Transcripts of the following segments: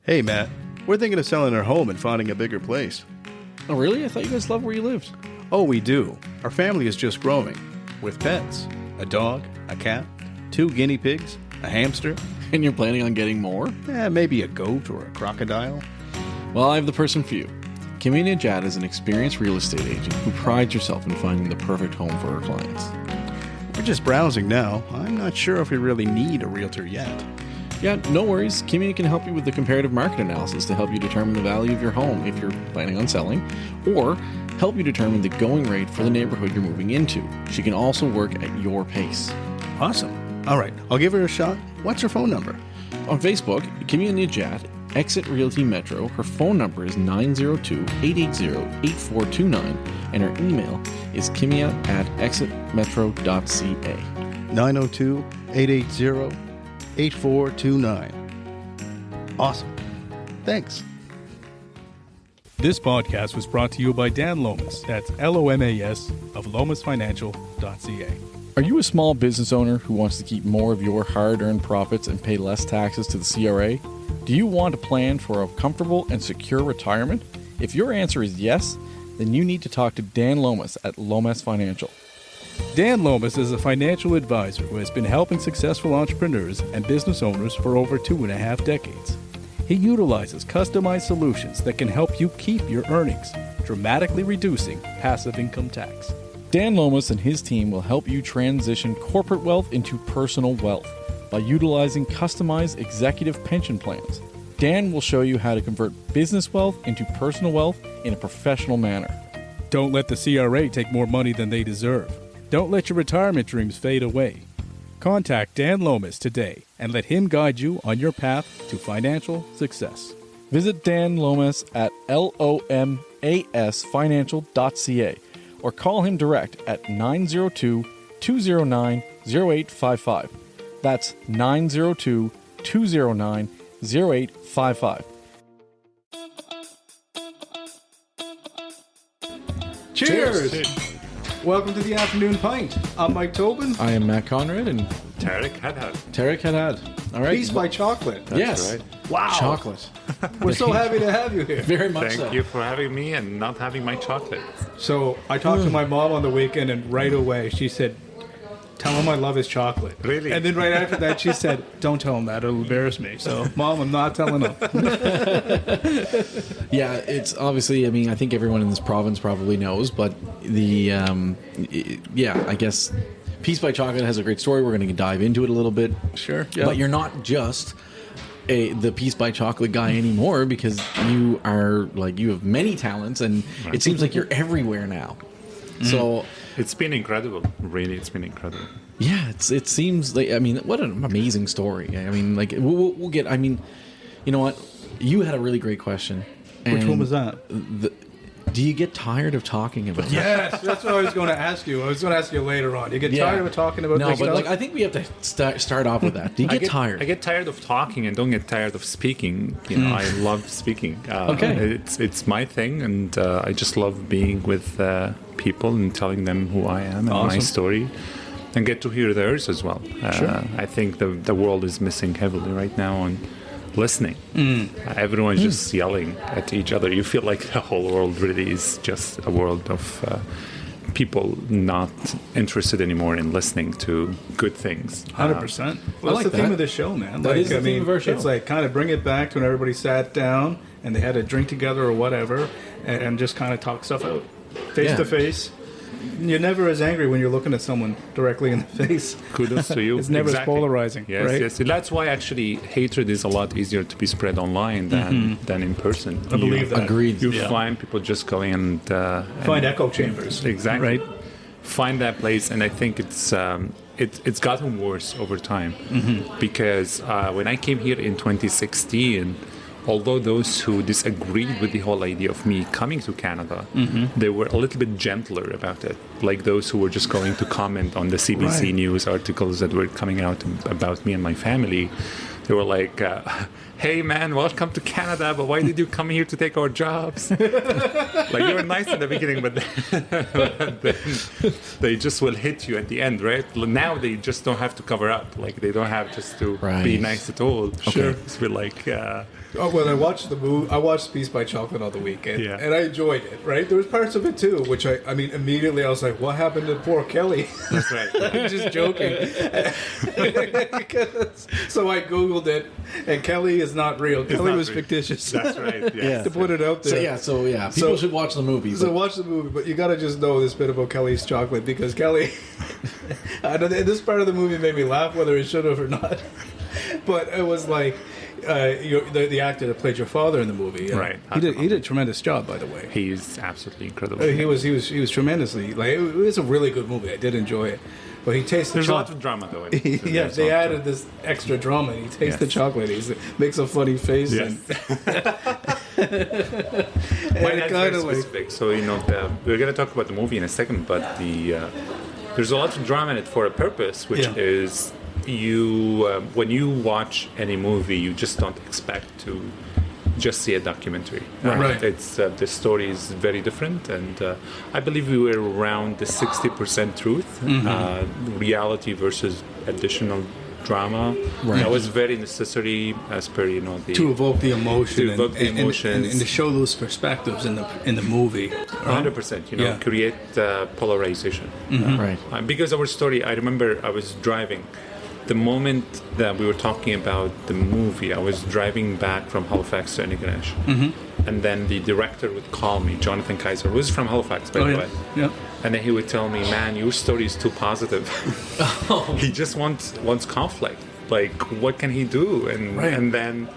Hey, Matt. We're thinking of selling our home and finding a bigger place. Oh, really? I thought you guys loved where you lived. Oh, we do. Our family is just growing. With pets. A dog, a cat, 2 guinea pigs, a hamster. And you're planning on getting more? Maybe a goat or a crocodile. Well, I have the person for you. Kimmy Najad is an experienced real estate agent who prides herself in finding the perfect home for her clients. We're just browsing now. I'm not sure if we really need a realtor yet. Yeah, no worries. Kimmy can help you with the comparative market analysis to help you determine the value of your home if you're planning on selling, or help you determine the going rate for the neighborhood you're moving into. She can also work at your pace. Awesome. All right, I'll give her a shot. What's her phone number? On Facebook, Kimmy Najad, Exit Realty Metro. Her phone number is 902-880-8429, and her email is kimia@exitmetro.ca. 902-880-8429. Awesome. Thanks. This podcast was brought to you by Dan Lomas, that's LOMAS, of lomasfinancial.ca. Are you a small business owner who wants to keep more of your hard-earned profits and pay less taxes to the CRA? Do you want a plan for a comfortable and secure retirement? If your answer is yes, then you need to talk to Dan Lomas at Lomas Financial. Dan Lomas is a financial advisor who has been helping successful entrepreneurs and business owners for over 2.5 decades. He utilizes customized solutions that can help you keep your earnings, dramatically reducing passive income tax. Dan Lomas and his team will help you transition corporate wealth into personal wealth by utilizing customized executive pension plans. Dan will show you how to convert business wealth into personal wealth in a professional manner. Don't let the CRA take more money than they deserve. Don't let your retirement dreams fade away. Contact Dan Lomas today and let him guide you on your path to financial success. Visit Dan Lomas at lomasfinancial.ca or call him direct at 902-209-0855. That's 902-209-0855. Cheers! Welcome to the Afternoon Pint. I'm Mike Tobin. I am Matt Conrad and Tareq Hadhad. Tareq Hadhad. All right. Peace by Chocolate. Yes. right. Wow. Chocolate. We're so happy to have you here. Very much so. Thank you for having me and not having my chocolate. So I talked to my mom on the weekend, and right away she said, "Tell him I love his chocolate." Really? And then right after that she said, "Don't tell him that, it'll embarrass me." So, Mom, I'm not telling him. Yeah, it's obviously, I mean, I think everyone in this province probably knows, but I guess Peace by Chocolate has a great story. We're going to dive into it a little bit. Sure. Yeah. But you're not just the Peace by Chocolate guy anymore, because you are, like, you have many talents, and it seems like you're everywhere now. So It's been incredible. Really, it's been incredible. yeah, it seems like, I mean, what an amazing story. I mean, like, we'll get, I mean, you know what? You had a really great question. Which one was that? Do you get tired of talking about it? Yes, that's what I was going to ask you. I was going to ask you later on. You get tired of talking about no, this but stuff? like, I think we have to start off with that. Do you get tired? I get tired of talking and don't get tired of speaking. You know, I love speaking. Okay. It's my thing, and I just love being with people and telling them who I am and my story, and get to hear theirs as well. I think the world is missing heavily right now on listening. Everyone's just yelling at each other. You feel like the whole world really is just a world of people not interested anymore in listening to good things. 100%. Well, like that's the theme that. of this show, man. That is the theme of our show. It's like kind of bring it back to when everybody sat down and they had a drink together or whatever, and just kind of talk stuff out face to face. You're never as angry when you're looking at someone directly in the face. Kudos to you. It's never as Exactly. polarizing, Yes, right? yes. That's why actually hatred is a lot easier to be spread online than in person. I believe that. Agreed. You find people just going and Find echo chambers. exactly Right? find that place, and I think it's gotten worse over time because when I came here in 2016. Although those who disagreed with the whole idea of me coming to Canada, they were a little bit gentler about it. Like those who were just going to comment on the CBC Right. News articles that were coming out about me and my family. They were like, "Hey man, welcome to Canada, but why did you come here to take our jobs?" Like you were nice in the beginning, but then they just will hit you at the end, right? Now they just don't have to cover up. Like they don't have just to be nice at all. Sure, it's been like. Oh, well, I watched the movie. I watched Peace by Chocolate on the weekend, Yeah. and I enjoyed it. Right, there was parts of it too, which I mean, immediately I was like, "What happened to poor Kelly?" That's right. I'm just joking. So I googled it, and Kelly is not real. Kelly not was real. fictitious. That's right. Yes. To put it out there. So people should watch the movie. So watch the movie, but you got to just know this bit about Kelly's chocolate because Kelly, I don't, this part of the movie made me laugh, whether it should have or not. But it was like the actor that played your father in the movie. Right. He did a tremendous job, by the way. He's absolutely incredible. He was tremendously like it was a really good movie. I did enjoy it. But he tastes There's the a lot chocolate. of drama though. In it. Yeah, There's they a lot added this extra drama. He tastes the chocolate. He makes a funny face. Yes. And My dad's very specific. So we're going to talk about the movie in a second, but there's a lot of drama in it for a purpose, which is when you watch any movie, you just don't expect to just see a documentary. Right. It's the story is very different, and I believe we were around the 60% truth, reality versus additional drama. Right. That was very necessary as per to evoke the emotion, To evoke the emotions. and to show those perspectives in the movie. 100%. Create polarization. Right. Because our story, I remember I was driving. The moment that we were talking about the movie, I was driving back from Halifax to Antigonish. And then the director would call me, Jonathan Kaiser, who is from Halifax, by the way. Yeah. And then he would tell me, "Man, your story is too positive." He just wants conflict. Like, what can he do? And then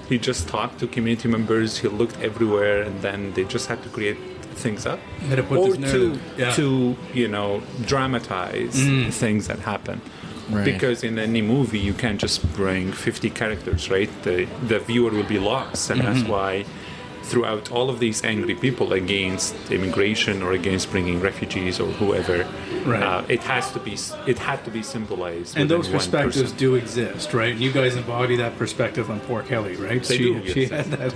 he just talked to community members. He looked everywhere, and then they just had to create things up, or to dramatize things that happen. Right. Because in any movie, you can't just bring 50 characters, right? The viewer will be lost, and that's why throughout all of these angry people against immigration or against bringing refugees or whoever, it had to be symbolized. And those within one perspectives person. do exist, right? You guys embody that perspective on poor Kelly, right? They she do, she yes. had that.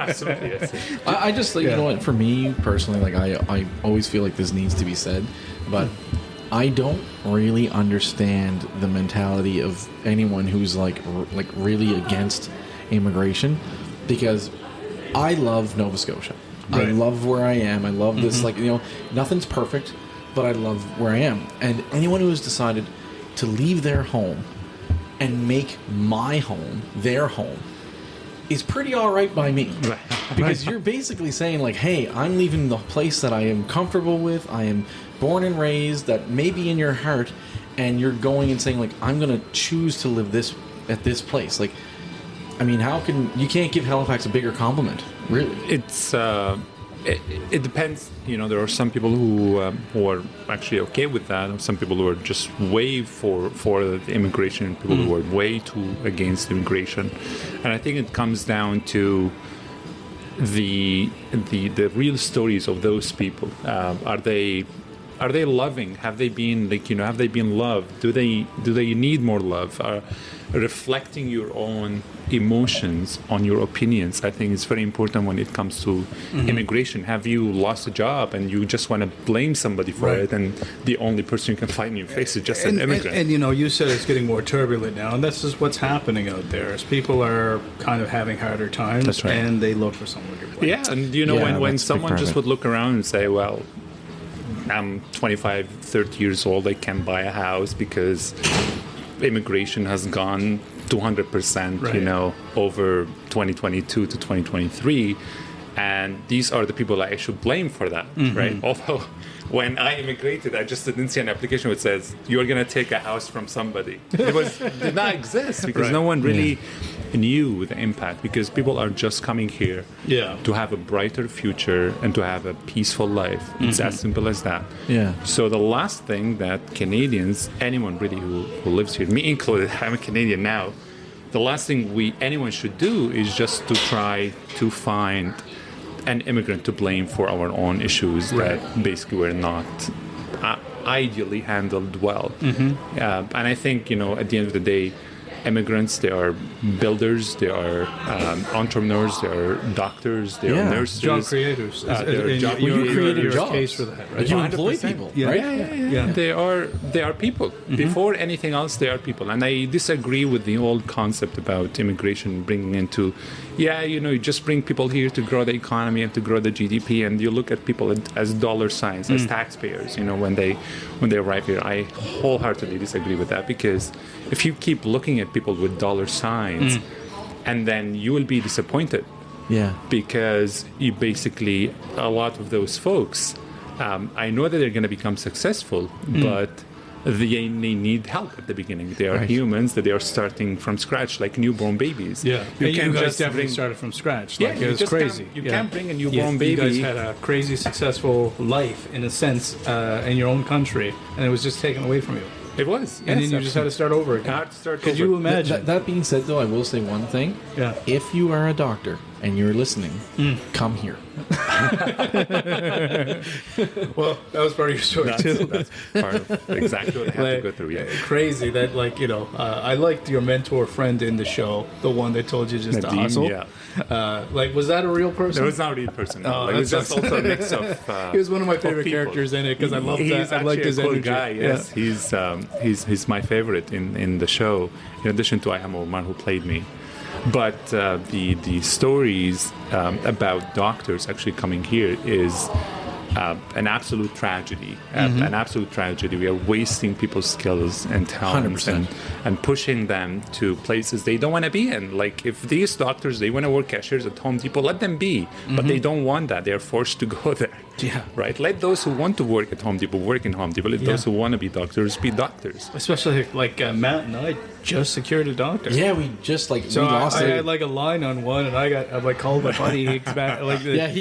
Absolutely, yes. I just like, you know what, for me personally, like I always feel like this needs to be said, but I don't really understand the mentality of anyone who's like really against immigration, because I love Nova Scotia. Right. I love where I am. I love this, nothing's perfect, but I love where I am. And anyone who has decided to leave their home and make my home their home is pretty all right by me. Right. Because you're basically saying, like, hey, I'm leaving the place that I am comfortable with, I am born and raised, that may be in your heart, and you're going and saying, like, I'm going to choose to live at this place. Like, I mean, you can't give Halifax a bigger compliment, really. It's it depends. There are some people who are actually okay with that, and some people who are just way for the immigration, people who are way too against immigration. And I think it comes down to the real stories of those people. Are they loving? Have they been have they been loved? Do they need more love? Reflecting your own emotions on your opinions, I think is very important when it comes to immigration. Have you lost a job and you just want to blame somebody for it, and the only person you can find in your face is just an immigrant? And you said it's getting more turbulent now, and this is what's happening out there. Is people are kind of having harder times, That's right. and they look for someone to blame. Yeah, and when that's a big someone part just of it. would look around and say, well, I'm 25, 30 years old, I can't buy a house because immigration has gone 200%, over 2022 to 2023. And these are the people I should blame for that, right? Although when I immigrated, I just didn't see an application which says, you're going to take a house from somebody. It did not exist because no one really knew the impact, because people are just coming here to have a brighter future and to have a peaceful life. It's as simple as that. Yeah. So the last thing that Canadians, anyone really who lives here, me included, I'm a Canadian now, the last thing anyone should do is just to try to find an immigrant to blame for our own issues that basically were not ideally handled well. And I think, at the end of the day, immigrants, they are builders, they are entrepreneurs, they are doctors, they are nurses. Job creators. You created your jobs. case for that, right? You employ people, right? Yeah. They are people. Before anything else, they are people. And I disagree with the old concept about immigration bringing into, you just bring people here to grow the economy and to grow the GDP, and you look at people as dollar signs, as taxpayers. When they arrive here, I wholeheartedly disagree with that, because if you keep looking at people with dollar signs, and then you will be disappointed. Yeah. Because you basically, a lot of those folks, I know that they're going to become successful, but they need help at the beginning. They are humans that they are starting from scratch, like newborn babies. Yeah, you guys definitely started from scratch. Like, it was crazy. You can't bring a newborn baby. You guys had a crazy successful life, in a sense, in your own country, and it was just taken away from you. It was. And then you just had to start over again. Could you imagine? That being said, though, I will say one thing. Yeah. If you are a doctor and you're listening, come here. Well, that was part of your story, too. That's part of exactly what I had to go through. Yeah. Crazy that, I liked your mentor friend in the show, the one that told you just to hustle. Yeah. Was that a real person? It was not a real person. Oh, it was just also a mix of. He was one of my favorite characters in it, because I loved that. He's I liked his a cool energy. guy. Yes, he's my favorite in the show. In addition to Ayham Omar, who played me. But the stories about doctors actually coming here is an absolute tragedy. An absolute tragedy. We are wasting people's skills and talents and pushing them to places they don't want to be in. Like, if these doctors, they want to work cashiers at Home Depot, let them be. But they don't want that. They're forced to go there. Yeah. Right? Let those who want to work at Home Depot work in Home Depot. Let those who want to be doctors be doctors. Especially Matt and I just secured a doctor. Yeah, we just we So lost I it. had a line on one, and I called my buddy. He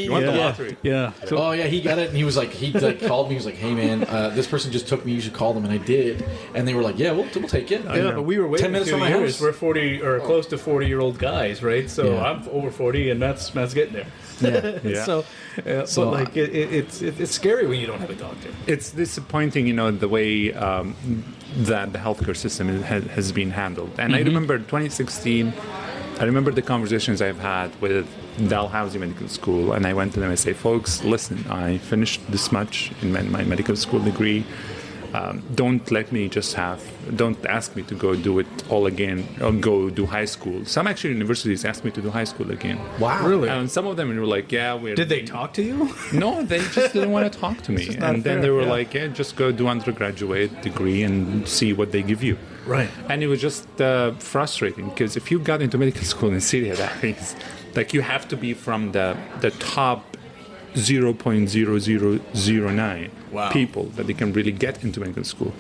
You want the lottery? Yeah. So, he got it, and he was he called me. He was like, "Hey man, this person just took me. You should call them." And I did, and they were like, "Yeah, we'll take it." yeah, but we were waiting 10 minutes 2 from my years. house. We're 40 or close to 40-year-old guys, right? So Yeah. I'm over 40, and Matt's getting there. Yeah. So but it's scary when you don't have a doctor. It's disappointing, the way that the healthcare system has been handled. And I remember 2016, I remember the conversations I've had with Dalhousie Medical School, and I went to them and say, folks, listen, I finished this much in my medical school degree. Don't ask me to go do it all again, or go do high school. Some actually universities asked me to do high school again. Wow, Really? And some of them were like, Did they talk to you? No, they just didn't want to talk to me. And then they were like, just go do undergraduate degree and see what they give you. Right. And it was just frustrating, because if you got into medical school in Syria, that means you have to be from the top 0.0009 people that they can really get into medical school.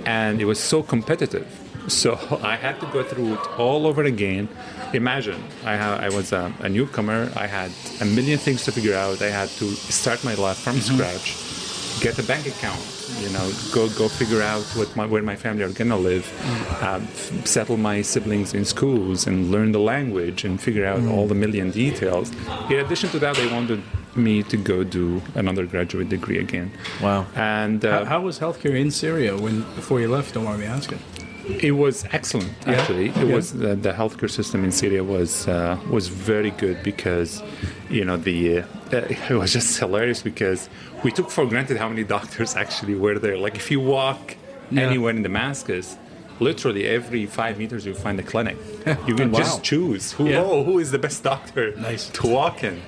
And it was so competitive. So I had to go through it all over again. Imagine, I was a newcomer. I had a million things to figure out. I had to start my life from scratch, get a bank account, go figure out where my family are gonna live, settle my siblings in schools, and learn the language and figure out all the million details. In addition to that, they wanted me to go do an undergraduate degree again. Wow. And How was healthcare in Syria before you left? Don't mind me asking. it was excellent, actually. It was the healthcare system in Syria was very good, because it was just hilarious, because we took for granted how many doctors actually were there. Like, if you walk anywhere in Damascus, literally every 5 meters you find a clinic. You can just choose who is the best doctor to walk in.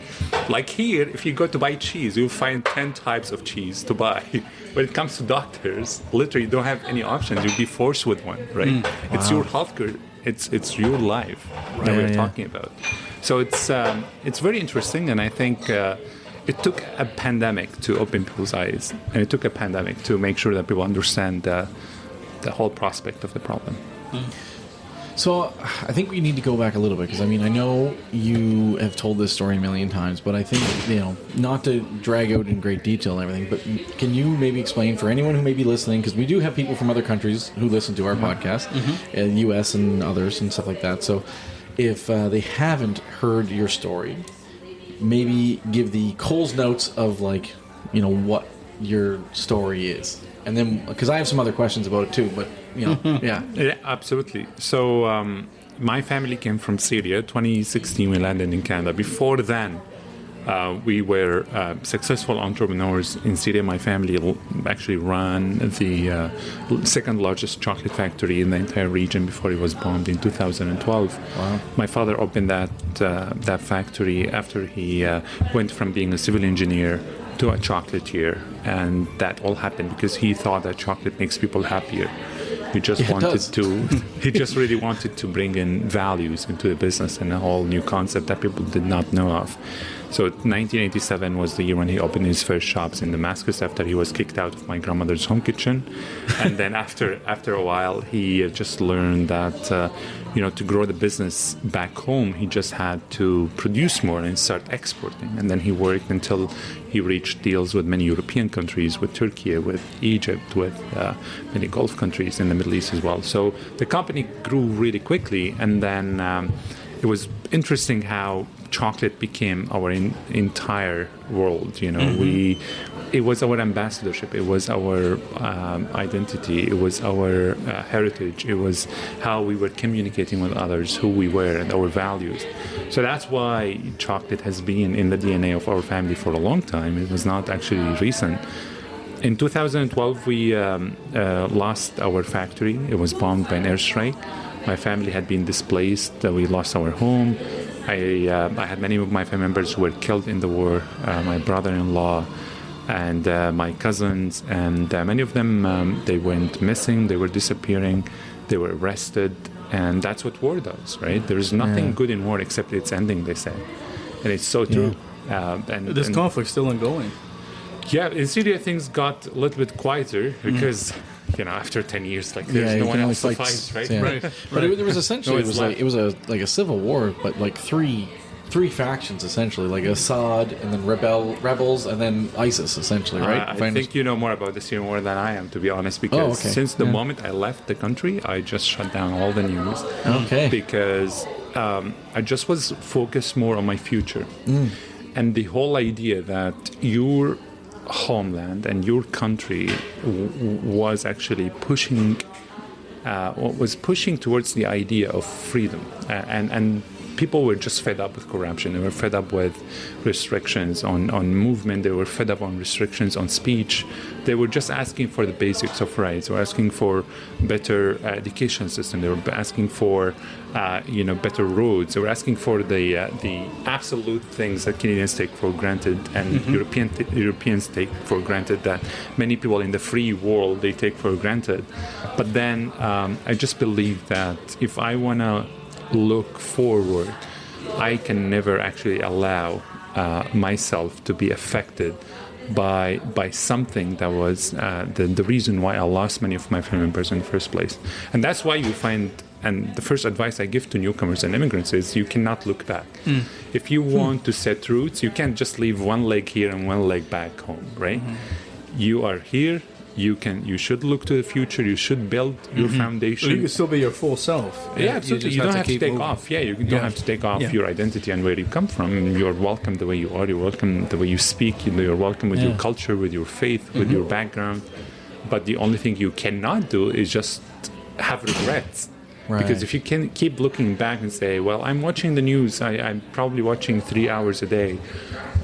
Like here, if you go to buy cheese, you'll find 10 types of cheese to buy. When it comes to doctors, literally you don't have any options. You'll be forced with one, right? It's your healthcare. It's your life that we're talking about. So it's very interesting, and I think it took a pandemic to open people's eyes, and it took a pandemic to make sure that people understand the whole prospect of the problem. So I think we need to go back a little bit, because I know you have told this story a million times, but I think, not to drag out in great detail and everything, but can you maybe explain for anyone who may be listening, because we do have people from other countries who listen to our podcast, US and others and stuff like that. So if they haven't heard your story, maybe give the Coles notes of what your story is. and then because I have some other questions about it too, but yeah. Yeah, absolutely. So my family came from Syria. 2016, we landed in Canada. Before then, we were successful entrepreneurs in Syria. My family actually ran the second largest chocolate factory in the entire region before it was bombed in 2012. Wow. My father opened that factory after he went from being a civil engineer to a chocolatier, and that all happened because he thought that chocolate makes people happier. He just he just really wanted to bring in values into the business and a whole new concept that people did not know of. So 1987 was the year when he opened his first shops in Damascus after he was kicked out of my grandmother's home kitchen. And then after a while, he just learned that, to grow the business back home, he just had to produce more and start exporting. And then he worked until he reached deals with many European countries, with Turkey, with Egypt, with many Gulf countries in the Middle East as well. So the company grew really quickly. And then it was interesting how chocolate became our entire world. It was our ambassadorship, it was our identity, it was our heritage, it was how we were communicating with others, who we were, and our values. So that's why chocolate has been in the DNA of our family for a long time. It was not actually recent. In 2012, we lost our factory. It was bombed by an airstrike. My family had been displaced. We lost our home. I had many of my family members who were killed in the war. My brother-in-law and my cousins, and many of them, they went missing. They were disappearing. They were arrested. And that's what war does, right? There is nothing good in war except its ending, they say. And it's so true. This conflict's still ongoing. Yeah, in Syria, things got a little bit quieter because... after 10 years, there's no one else to fight, right? Yeah. Right. But it was essentially it was a civil war, but like three factions essentially, like Assad and then rebels and then ISIS essentially, right? I think you know more about the Syrian war than I am, to be honest, because since the moment I left the country, I just shut down all the news. Okay. Because I just was focused more on my future, and the whole idea that your homeland and your country was actually pushing towards the idea of freedom, and people were just fed up with corruption. They were fed up with restrictions on movement. They were fed up on restrictions on speech. They were just asking for the basics of rights. They were asking for better education system. They were asking for better roads. They were asking for the absolute things that Canadians take for granted and Europeans take for granted, that many people in the free world, they take for granted. But then I just believe that if I want to look forward, I can never actually allow myself to be affected by something that was the reason why I lost many of my family members in the first place. And that's why you find, and the first advice I give to newcomers and immigrants is you cannot look back. If you want to set roots, you can't just leave one leg here and one leg back home, right? You are here. You should look to the future. You should build your foundation. Well, you can still be your full self. Yeah, absolutely. You don't have to take off. Yeah, you don't have to take off your identity and where you come from. You're welcome the way you are. You're welcome the way you speak. You're welcome with your culture, with your faith, with your background. But the only thing you cannot do is just have regrets. Right. Because if you can keep looking back and say, well, I'm watching the news. I'm probably watching 3 hours a day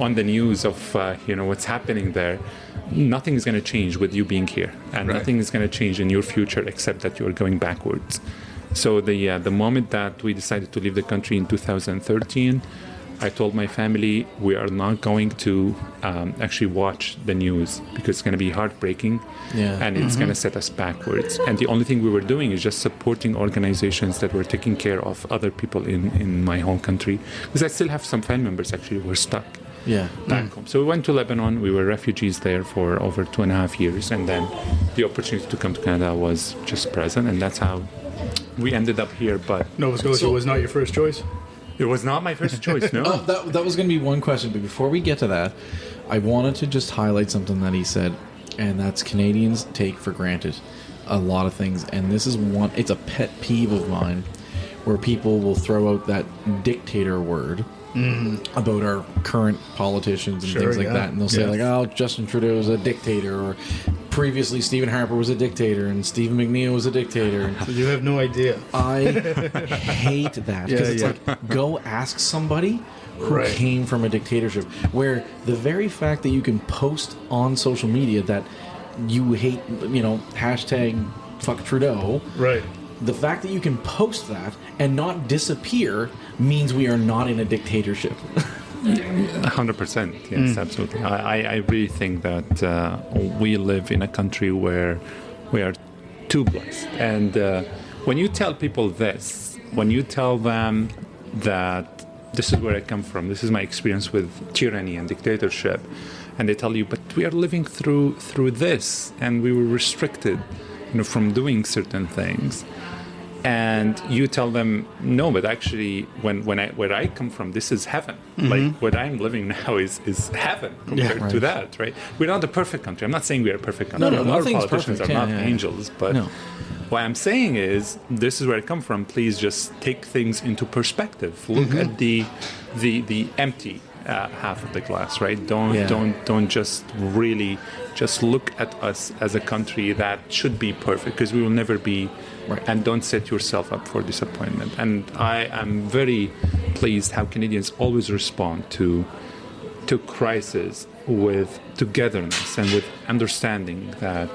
on the news of what's happening there. Nothing is going to change with you being here, and nothing is going to change in your future except that you're going backwards. So the moment that we decided to leave the country in 2013, I told my family we are not going to actually watch the news because it's going to be heartbreaking, and it's going to set us backwards. And the only thing we were doing is just supporting organizations that were taking care of other people in my home country, because I still have some family members actually who were stuck. Back home. So we went to Lebanon. We were refugees there for over 2.5 years, and then the opportunity to come to Canada was just present, and that's how we ended up here. But Nova Scotia was not your first choice? It was not my first choice, no. That was going to be one question, but before we get to that, I wanted to just highlight something that he said, and that's Canadians take for granted a lot of things, and this is one. It's a pet peeve of mine, where people will throw out that dictator word about our current politicians and things like that, and they'll say like, "Oh, Justin Trudeau is a dictator," or previously Stephen Harper was a dictator and Stephen McNeil was a dictator. So you have no idea. I hate that because it's like, go ask somebody who came from a dictatorship, where the very fact that you can post on social media that you hate, hashtag fuck Trudeau. Right. The fact that you can post that and not disappear means we are not in a dictatorship. 100%. Yes, absolutely. I really think that we live in a country where we are too blessed. And when you tell people this, when you tell them that this is where I come from, this is my experience with tyranny and dictatorship, and they tell you, but we are living through this, and we were restricted, from doing certain things. And you tell them, no, but actually, where I come from, this is heaven. Like what I'm living now is heaven compared to that, right? We're not a perfect country. I'm not saying we are a perfect country. No, our politicians are not angels, but what I'm saying is, this is where I come from. Please just take things into perspective. Look at the empty half of the glass, right? Don't just really just look at us as a country that should be perfect, because we will never be. Right. And don't set yourself up for disappointment. And I am very pleased how Canadians always respond to crisis with togetherness and with understanding that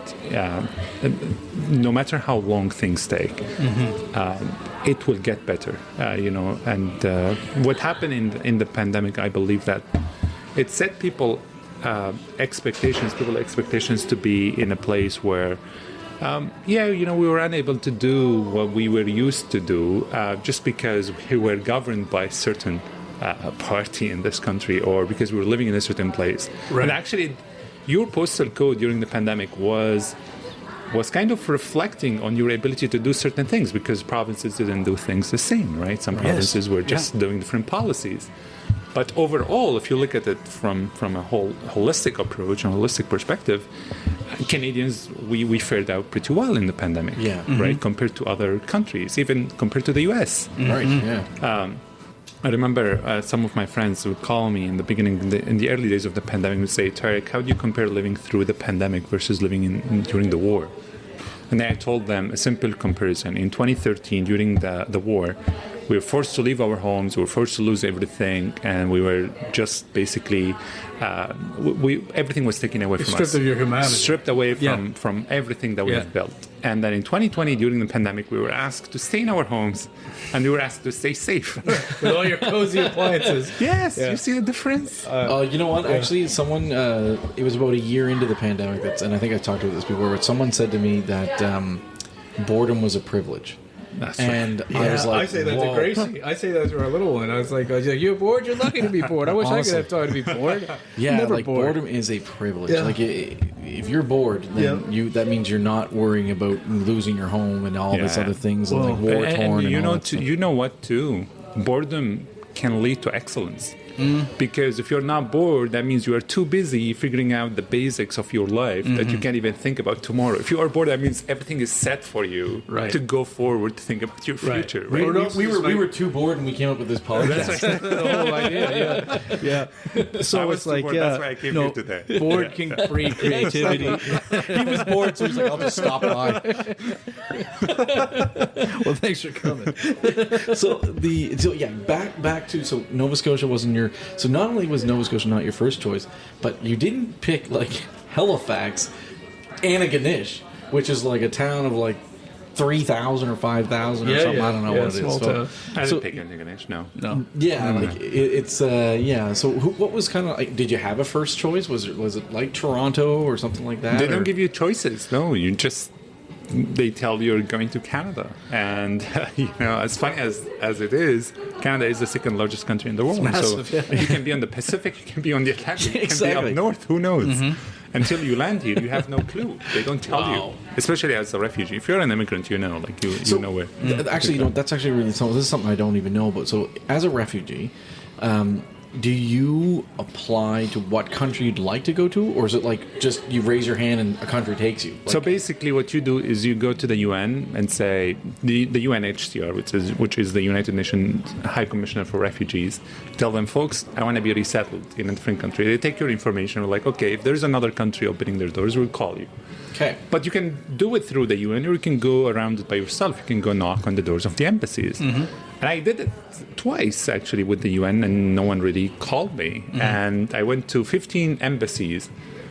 no matter how long things take, it will get better. And what happened in the pandemic, I believe that it set people expectations to be in a place where we were unable to do what we were used to do just because we were governed by a certain party in this country, or because we were living in a certain place. Right. And actually, your postal code during the pandemic was kind of reflecting on your ability to do certain things, because provinces didn't do things the same, right? Some provinces were just doing different policies. But overall, if you look at it from a whole holistic approach and holistic perspective, Canadians, we fared out pretty well in the pandemic, right? Compared to other countries, even compared to the U.S. Right, yeah. I remember some of my friends would call me in the beginning, in the early days of the pandemic, would say, Tareq, how do you compare living through the pandemic versus living during the war? And then I told them a simple comparison. In 2013, during the war, we were forced to leave our homes, we were forced to lose everything, and we were just basically, everything was taken away from us. Stripped of your humanity. Stripped away from everything that we have built. And then in 2020, during the pandemic, we were asked to stay in our homes, and we were asked to stay safe. With all your cozy appliances. Yes, you see the difference? You know what? Actually, someone, it was about a year into the pandemic, and I think I talked about this before, but someone said to me that boredom was a privilege. That's and right. I was like, I say that to Gracie. I say that to our little one. I was like, you're bored? You're lucky to be bored. I wish I could have time to be bored. Never bored. Boredom is a privilege. Yeah. Like, if you're bored, then that means you're not worrying about losing your home and all these other things, and like war torn. And you know what too? Boredom can lead to excellence. Because if you're not bored, that means you are too busy figuring out the basics of your life that you can't even think about tomorrow. If you are bored, that means everything is set for you to go forward to think about your future. Right? We were too bored, and we came up with this podcast. That's the whole idea. Yeah. So it's like, that's why I came here today. Bored can breed creativity. He was bored, so he's like, I'll just stop by. Well, thanks for coming. Back to Nova Scotia wasn't your. So not only was Nova Scotia not your first choice, but you didn't pick like Halifax, Antigonish, which is like a town of like 3,000 or 5,000 or something. I don't know what it is. I didn't pick Antigonish. No. Yeah, like it's So what was kind of like? Did you have a first choice? Was it like Toronto or something like that? They don't give you choices. No, you just. They tell you you're going to Canada, and as funny as it is, Canada is the second largest country in the world. Massive, so you can be on the Pacific, you can be on the Atlantic, you can be up north. Who knows? Until you land here, you have no clue. They don't tell you, especially as a refugee. If you're an immigrant, you know where. Actually, that's actually really something. This is something I don't even know about. So, as a refugee. Do you apply to what country you'd like to go to, or is it like just you raise your hand and a country takes you? Like, so basically, what you do is you go to the UN and say the UNHCR, which is the United Nations High Commissioner for Refugees. Tell them, folks, I want to be resettled in a different country. They take your information. We're like, okay, if there's another country opening their doors, we'll call you. Okay. But you can do it through the UN, or you can go around it by yourself. You can go knock on the doors of the embassies. And I did it twice, actually, with the UN, and no one really called me. And I went to 15 embassies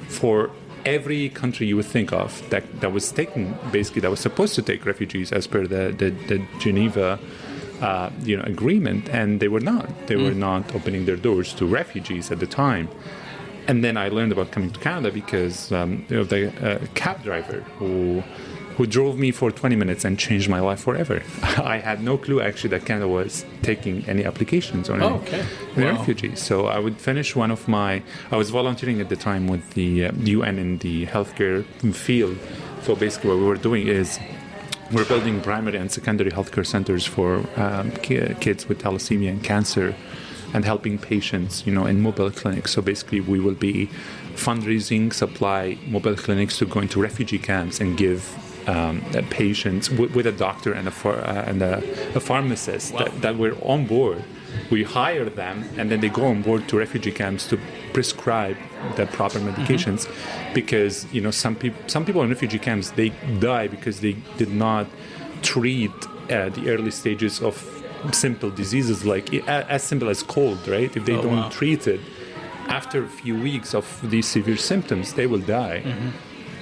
for every country you would think of that was taking, basically, that was supposed to take refugees as per the Geneva agreement, and they were not. They were not opening their doors to refugees at the time. And then I learned about coming to Canada because of the cab driver who drove me for 20 minutes and changed my life forever. I had no clue actually that Canada was taking any applications on any refugees. So I would finish I was volunteering at the time with the UN in the healthcare field. So basically what we were doing is we're building primary and secondary healthcare centers for kids with thalassemia and cancer, and helping patients, in mobile clinics. So basically, we will be fundraising, supply mobile clinics to go into refugee camps and give patients with a doctor and a pharmacist that were on board. We hire them, and then they go on board to refugee camps to prescribe the proper medications, because some people in refugee camps, they die because they did not treat the early stages of simple diseases, like as simple as cold, right? If they don't treat it, after a few weeks of these severe symptoms, they will die.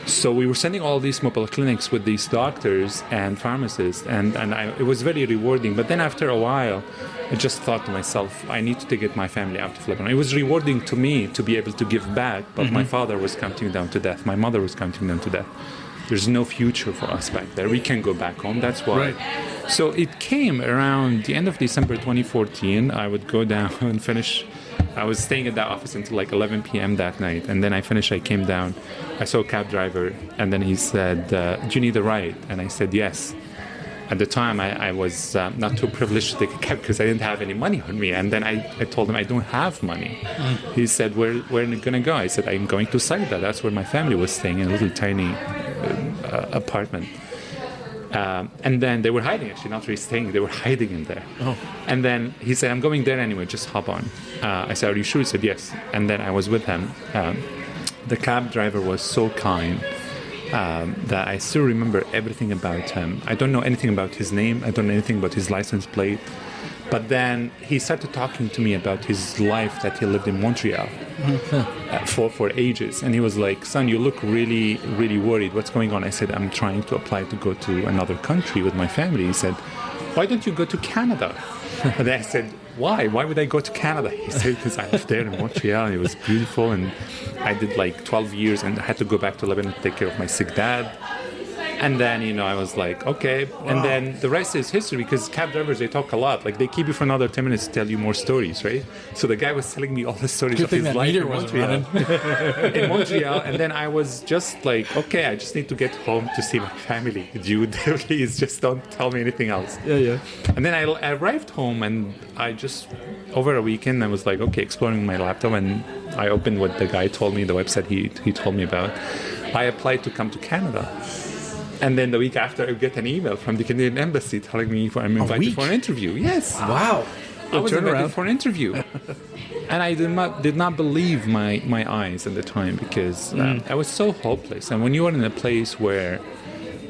So we were sending all these mobile clinics with these doctors and pharmacists, and it was very rewarding. But then after a while, I just thought to myself, I need to get my family out of Lebanon. It was rewarding to me to be able to give back, but my father was counting down to death. My mother was counting down to death. There's no future for us back there. We can go back home. That's why. Right. So it came around the end of December 2014. I would go down and finish. I was staying at that office until like 11 p.m. that night. And then I came down. I saw a cab driver. And then he said, do you need a ride? And I said, yes. At the time, I was not too privileged to take a cab because I didn't have any money on me. And then I told him I don't have money. He said, where are you going to go? I said, I'm going to Syria. That's where my family was staying, in a little tiny apartment. And then they were hiding, actually, not really staying. They were hiding in there. And then he said, I'm going there anyway, just hop on. I said, are you sure? He said, yes. And then I was with him. The cab driver was so kind that I still remember everything about him. I don't know anything about his name. I don't know anything about his license plate. But then he started talking to me about his life that he lived in Montreal for ages. And he was like, son, you look really, really worried. What's going on? I said, I'm trying to apply to go to another country with my family. He said, why don't you go to Canada? And I said, why? Why would I go to Canada? He said, because I lived there in Montreal and it was beautiful. And I did like 12 years and I had to go back to Lebanon to take care of my sick dad. And then, I was like, okay. Wow. And then the rest is history, because cab drivers, they talk a lot. Like, they keep you for another 10 minutes to tell you more stories, right? So the guy was telling me all the stories of his life in Montreal. In Montreal. And then I was just like, okay, I just need to get home to see my family. Dude, please, just don't tell me anything else. Yeah. And then I arrived home, and I just, over a weekend, I was like, okay, exploring my laptop. And I opened what the guy told me, the website he told me about. I applied to come to Canada. And then the week after, I get an email from the Canadian Embassy telling me I'm invited for an interview. Yes. Wow. I was invited for an interview. And I did not believe my eyes at the time, because I was so hopeless. And when you are in a place where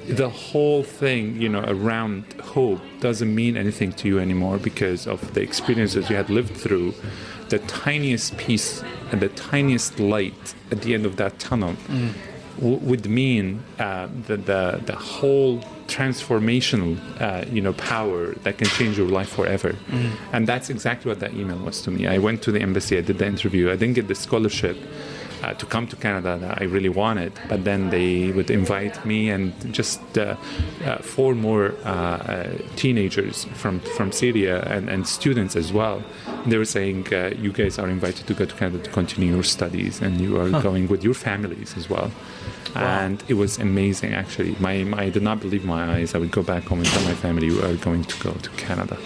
the whole thing, around hope doesn't mean anything to you anymore because of the experiences you had lived through, the tiniest piece and the tiniest light at the end of that tunnel would mean the whole transformational power that can change your life forever. And that's exactly what that email was to me. I went to the embassy, I did the interview. I didn't get the scholarship to come to Canada that I really wanted, but then they would invite me and just 4 more teenagers from Syria and students as well. They were saying, you guys are invited to go to Canada to continue your studies, and you are going with your families as well. Wow. And it was amazing, actually. I did not believe my eyes. I would go back home and tell my family we are going to go to Canada.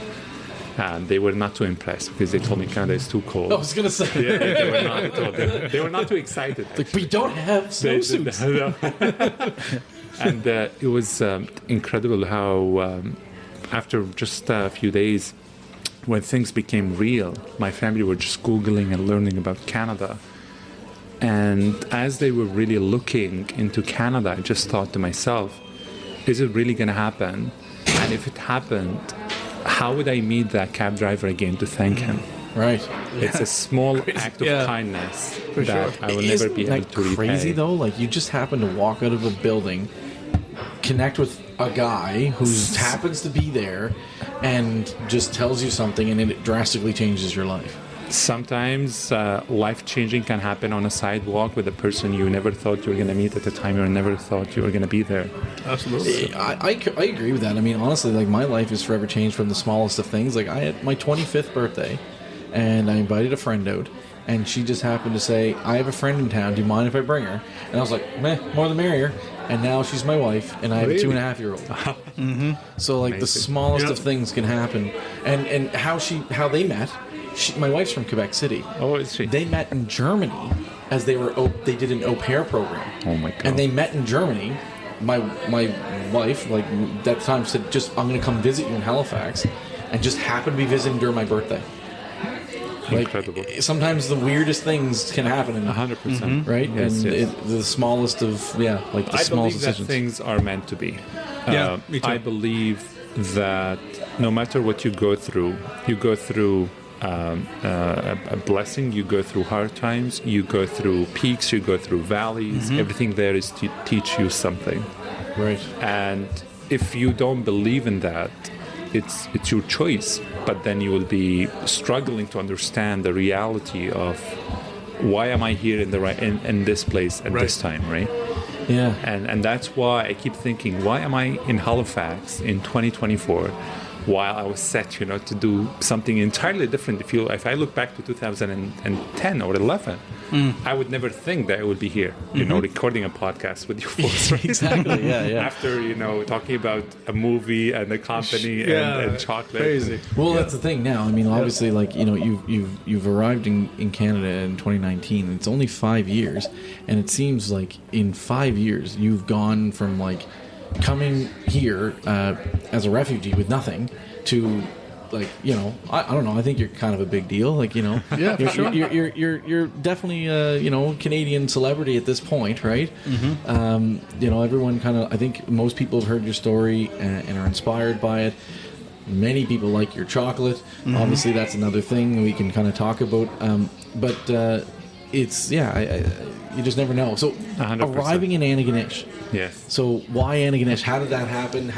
And they were not too impressed, because they told me Canada is too cold. I was going to say. They were not too excited. Like, we don't have snowsuits. And it was incredible how after just a few days, when things became real, my family were just Googling and learning about Canada. And as they were really looking into Canada, I just thought to myself, is it really going to happen? And if it happened, how would I meet that cab driver again to thank him? Right. It's a small act of kindness that I will never Isn't be able that to repay. crazy though? Like you just happen to walk out of a building, connect with a guy who happens to be there, and just tells you something, and it drastically changes your life. Sometimes life-changing can happen on a sidewalk with a person you never thought you were going to meet at the time, or never thought you were going to be there. Absolutely. I agree with that. I mean, honestly, like my life is forever changed from the smallest of things. Like I had my 25th birthday, and I invited a friend out, and she just happened to say, I have a friend in town, do you mind if I bring her? And I was like, meh, more the merrier. And now she's my wife, and I have a 2.5-year-old. So like the smallest of things can happen. And how they met, my wife's from Quebec City. Oh, is she? They met in Germany as they did an au pair program. Oh my God. And they met in Germany. My wife, like that time, said, I'm going to come visit you in Halifax, and just happened to be visiting during my birthday. Incredible. Like, sometimes the weirdest things can happen. 100%. Right? Yes, and yes. the smallest of, the I smallest believe that decisions. things are meant to be. Me too. I believe that no matter what you go through a blessing, you go through hard times, you go through peaks, you go through valleys. Everything there is to teach you something. Right. And if you don't believe in that, it's your choice, but then you will be struggling to understand the reality of why am I here in this place at this time, right? Yeah. And that's why I keep thinking, why am I in Halifax in 2024 while I was set, to do something entirely different? If I look back to 2010 or 11, I would never think that I would be here, recording a podcast with you folks. Right? Exactly. Yeah. After talking about a movie and a company and chocolate. Crazy. Well, that's the thing now. I mean, obviously, like you've arrived in Canada in 2019. It's only 5 years, and it seems like in 5 years you've gone from like coming here as a refugee with nothing to like I don't know. I think you're kind of a big deal. Like Yeah, for sure. You're definitely Canadian celebrity at this point, right? Everyone kind of. I think most people have heard your story and are inspired by it. Many people like your chocolate. Obviously, that's another thing we can kind of talk about. But it's you just never know. So 100%. Arriving in Antigonish. Yes. So why Antigonish? How did that happen?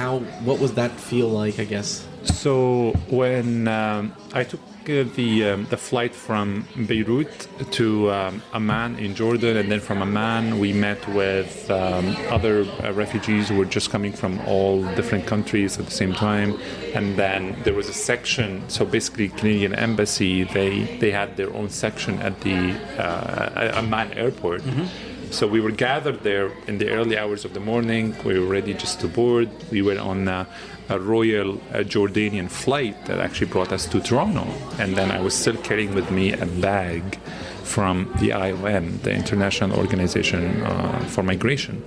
What was that feel like? I guess. So when I took the flight from Beirut to Amman in Jordan, and then from Amman we met with other refugees who were just coming from all different countries at the same time. And then there was a section, so basically Canadian Embassy, they had their own section at the Amman airport. So we were gathered there in the early hours of the morning. We were ready just to board. We were on a Royal Jordanian flight that actually brought us to Toronto. And then I was still carrying with me a bag from the IOM, the International Organization for Migration.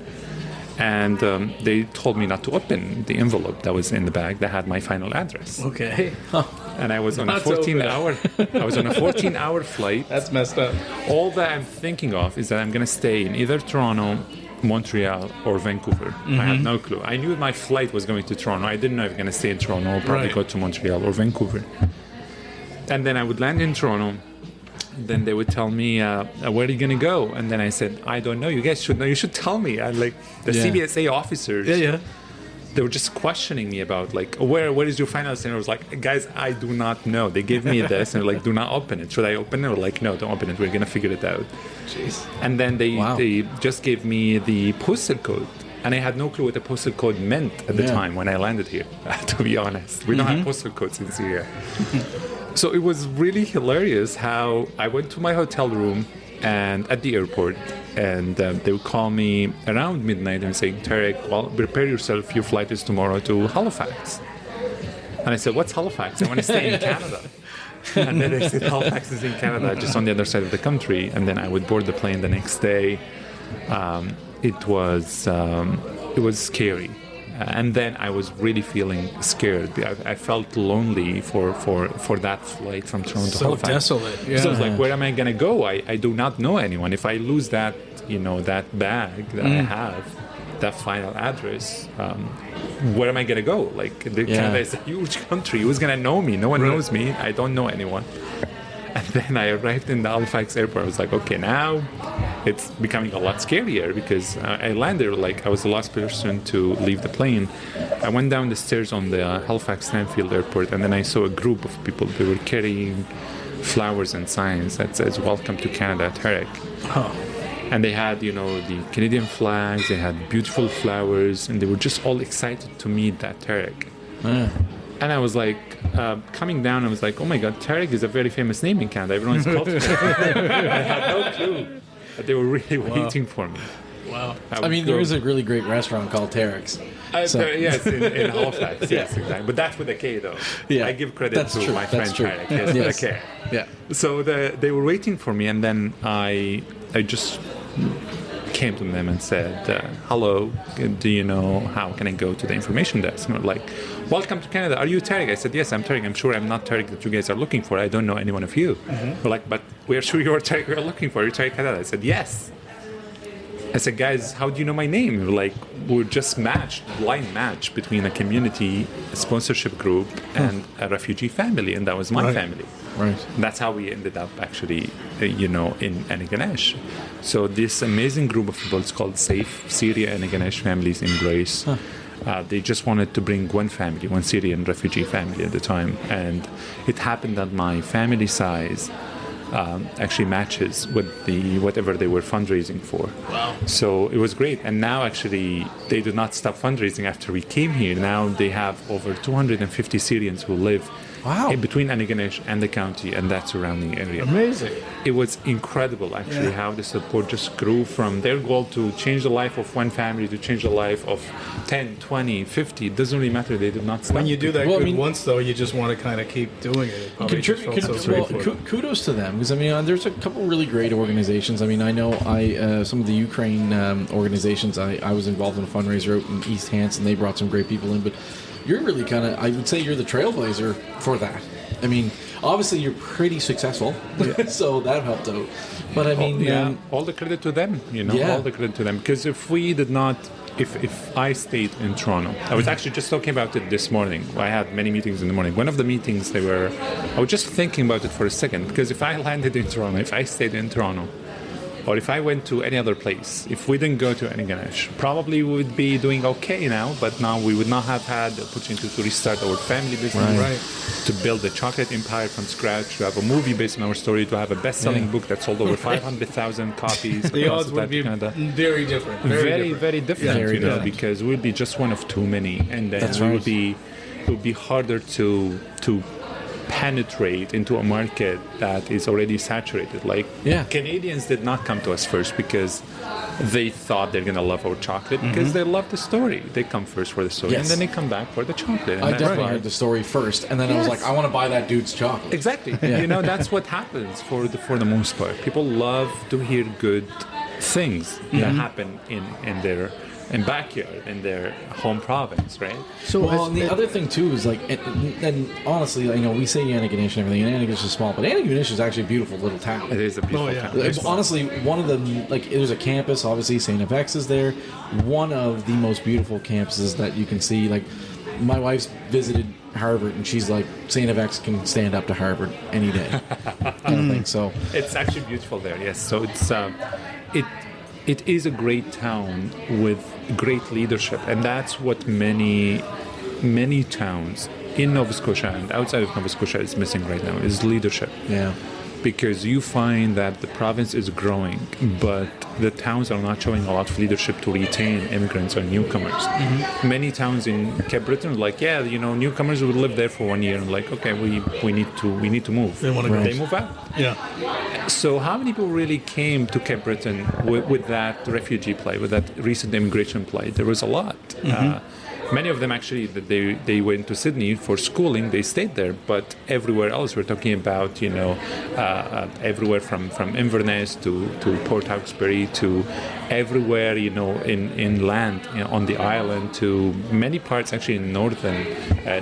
And they told me not to open the envelope that was in the bag that had my final address. Okay. And I was on a Not to open it. 14-hour flight. That's messed up. All that I'm thinking of is that I'm going to stay in either Toronto, Montreal, or Vancouver. I had no clue. I knew my flight was going to Toronto. I didn't know if I was going to stay in Toronto, or probably go to Montreal or Vancouver. And then I would land in Toronto. Then they would tell me, where are you going to go? And then I said, I don't know. You guys should know. You should tell me. The CBSA officers. Yeah. They were just questioning me about where is your final destination? I was like, guys, I do not know. They gave me this and they're like, do not open it. Should I open it? Or like, no, don't open it. We're gonna figure it out. Jeez. And then they just gave me the postal code, and I had no clue what the postal code meant at the time when I landed here. To be honest, we don't have postal codes in Syria. So it was really hilarious how I went to my hotel room and at the airport, and they would call me around midnight and say, Tareq, well, prepare yourself, your flight is tomorrow to Halifax. And I said, what's Halifax? I want to stay in Canada. And then they said, Halifax is in Canada, just on the other side of the country. And then I would board the plane the next day. It was scary. And then I was really feeling scared. I felt lonely for that flight from Toronto to So Halifax. desolate. Yeah. So I was like, where am I going to go? I do not know anyone. If I lose that, that bag that I have, that final address, where am I going to go? Like, Canada is a huge country. Who's going to know me? No one knows me. I don't know anyone. And then I arrived in the Halifax airport. I was like, okay, now it's becoming a lot scarier because I landed like I was the last person to leave the plane. I went down the stairs on the Halifax Stanfield Airport, and then I saw a group of people. They were carrying flowers and signs that says "Welcome to Canada, Tareq." Oh. And they had, the Canadian flags. They had beautiful flowers, and they were just all excited to meet that Tareq. And I was like, coming down, I was like, oh my God, Tareq is a very famous name in Canada. Everyone's called Tareq. I had no clue. But they were really waiting for me. Wow. I mean, there is a really great restaurant called Tareq's. Yes, in Halifax. Yes, exactly. But that's with a K, though. Yeah, I give credit to my friend Tareq. Yes, with a K. Yeah. So they were waiting for me, and then I just came to them and said, hello, do you know how can I go to the information desk? And they were like, welcome to Canada. Are you Tareq? I said, yes, I'm Tareq. I'm sure I'm not Tareq that you guys are looking for. I don't know any one of you. They're like, but we're sure you're Tareq we're looking for. You're Tareq Hadhad. I said, yes. I said, guys, how do you know my name? They were like, we're just blind match between a community sponsorship group and a refugee family. And that was my family. Right. That's how we ended up actually, in Anaganesh. So this amazing group of people, it's called SAFE, Syria and Anaganesh Families in Grace. They just wanted to bring one family, one Syrian refugee family at the time. And it happened that my family size actually matches with whatever they were fundraising for. Wow. So it was great. And now actually they did not stop fundraising after we came here. Now they have over 250 Syrians who live in between Anaganesh and the county and that surrounding area. Amazing. It was incredible actually how the support just grew from their goal to change the life of one family to change the life of 10, 20, 50. It doesn't really matter. They did not stop. When you do that once, though, you just want to kind of keep doing it. It probably just felt so great for them. Kudos to them, because I mean, there's a couple really great organizations. I mean, I know some of the Ukraine organizations. I was involved in a fundraiser out in East Hanson. They brought some great people in, but you're really kind of, I would say, you're the trailblazer for that. I mean, obviously you're pretty successful, so that helped out. But I mean, all the credit to them. All the credit to them, because if we did not. If I stayed in Toronto, I was actually just talking about it this morning. I had many meetings in the morning. One of the meetings, I was just thinking about it for a second, because if I landed in Toronto, if I stayed in Toronto, or if I went to any other place, if we didn't go to Anaganesh, probably we would be doing okay now, but now we would not have had the opportunity to restart our family business, to build a chocolate empire from scratch, to have a movie based on our story, to have a best-selling book that sold over 500,000 copies. The odds would be very different. Very different, because we'll be just one of too many, and then it would be harder to penetrate into a market that is already saturated. Like Canadians did not come to us first because they thought they're gonna love our chocolate, because they love the story. They come first for the story, and then they come back for the chocolate. And I definitely heard the story first, and then I was like, I want to buy that dude's chocolate. Exactly. That's what happens for the most part. People love to hear good things that happen in their backyard, in their home province, right? So, and the other thing too is like, and honestly, we say Antigonish and everything, and Antigonish is small, but Antigonish is actually a beautiful little town. It is a beautiful town. It's honestly one of the, there's a campus, obviously St. FX is there, one of the most beautiful campuses that you can see. Like, my wife's visited Harvard, and she's like, St. FX can stand up to Harvard any day. I don't think so. It's actually beautiful there, yes. So it's it is a great town with great leadership, and that's what many towns in Nova Scotia and outside of Nova Scotia is missing right now, is leadership. Yeah. Because you find that the province is growing, but the towns are not showing a lot of leadership to retain immigrants or newcomers. Many towns in Cape Breton are like, newcomers will live there for 1 year, and like, okay, we need to move. They want to go. They move out. Yeah. So how many people really came to Cape Breton with that refugee play, with that recent immigration play? There was a lot. Many of them actually, they went to Sydney for schooling. They stayed there, but everywhere else, we're talking about everywhere from Inverness to Port Hawkesbury to everywhere in land on the island to many parts actually in northern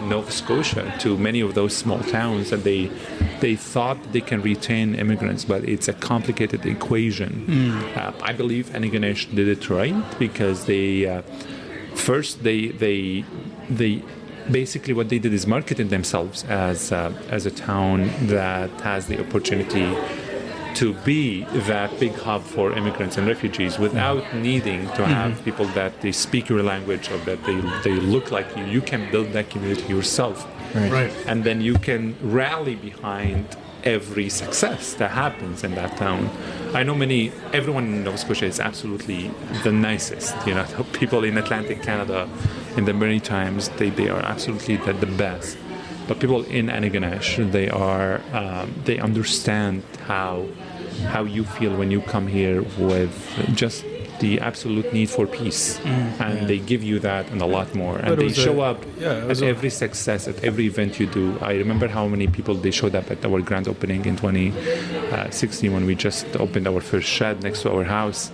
Nova Scotia to many of those small towns, and they thought they can retain immigrants, but it's a complicated equation. I believe Antigonish did it right because they. First, they basically what they did is marketed themselves as a town that has the opportunity to be that big hub for immigrants and refugees without needing to have people that they speak your language or that they look like you. You can build that community yourself, Right. and then you can rally behind every success that happens in that town. I know everyone in Nova Scotia is absolutely the nicest. People in Atlantic Canada, in the Maritimes, they are absolutely the best. But people in Antigonish, they understand how you feel when you come here with just the absolute need for peace, and they give you that and a lot more, and they show up at every success, at every event you do. I remember how many people they showed up at our grand opening in 2016 when we just opened our first shed next to our house.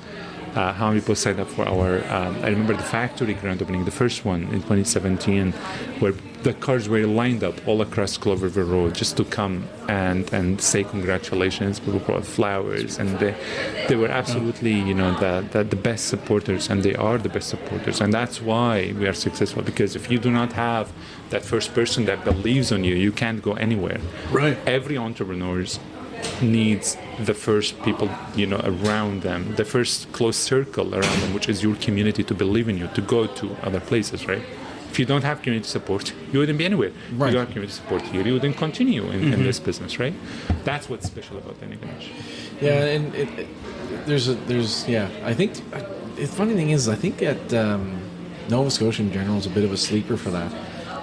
How many people signed up for our I remember the factory grand opening, the first one in 2017, where the cars were lined up all across Cloverville Road just to come and say congratulations. People brought flowers, and they were absolutely the best supporters, and they are the best supporters, and that's why we are successful, because if you do not have that first person that believes on you, you can't go anywhere. Right. Every entrepreneur needs the first people around them, the first close circle around them, which is your community, to believe in you, to go to other places, right? If you don't have community support, you wouldn't be anywhere. Right. If you don't have community support here, you wouldn't continue in this business, right? That's what's special about Antigonish. Yeah, and I think the funny thing is, I think that Nova Scotia in general is a bit of a sleeper for that.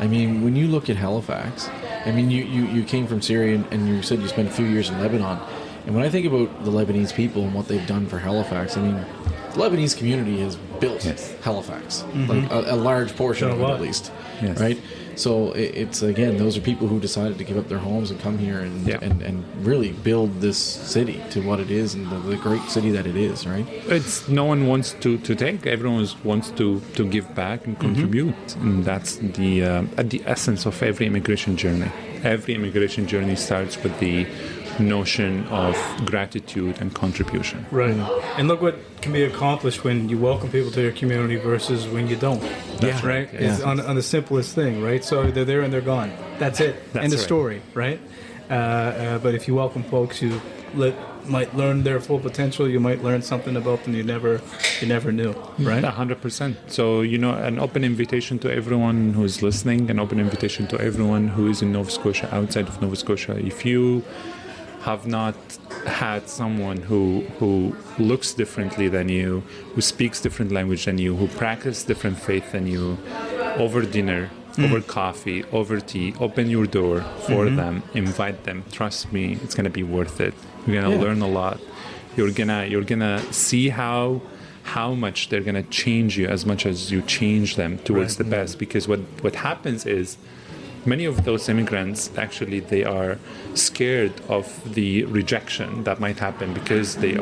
I mean, when you look at Halifax, I mean, you came from Syria, and you said you spent a few years in Lebanon. And when I think about the Lebanese people and what they've done for Halifax, I mean, the Lebanese community has built Halifax, like a large portion of it at least, right? So it's, again, those are people who decided to give up their homes and come here and really build this city to what it is, and the great city that it is, right? It's no one wants to take. Everyone wants to give back and contribute, and that's at the essence of every immigration journey. Every immigration journey starts with the notion of gratitude and contribution. Right. And look what can be accomplished when you welcome people to your community versus when you don't. That's right. Yeah. It's on the simplest thing, right? So they're there and they're gone. That's it. End of story, right? But if you welcome folks, you might learn their full potential. You might learn something about them you never knew, right? 100%. So, an open invitation to everyone who's listening, an open invitation to everyone who is in Nova Scotia, outside of Nova Scotia. If you have not had someone who looks differently than you, who speaks different language than you, who practices different faith than you, over dinner, over coffee, over tea, open your door for them, invite them. Trust me, it's gonna be worth it. You're gonna learn a lot. You're gonna see how much they're gonna change you as much as you change them towards the best. Because what happens is, many of those immigrants, actually, they are scared of the rejection that might happen, because they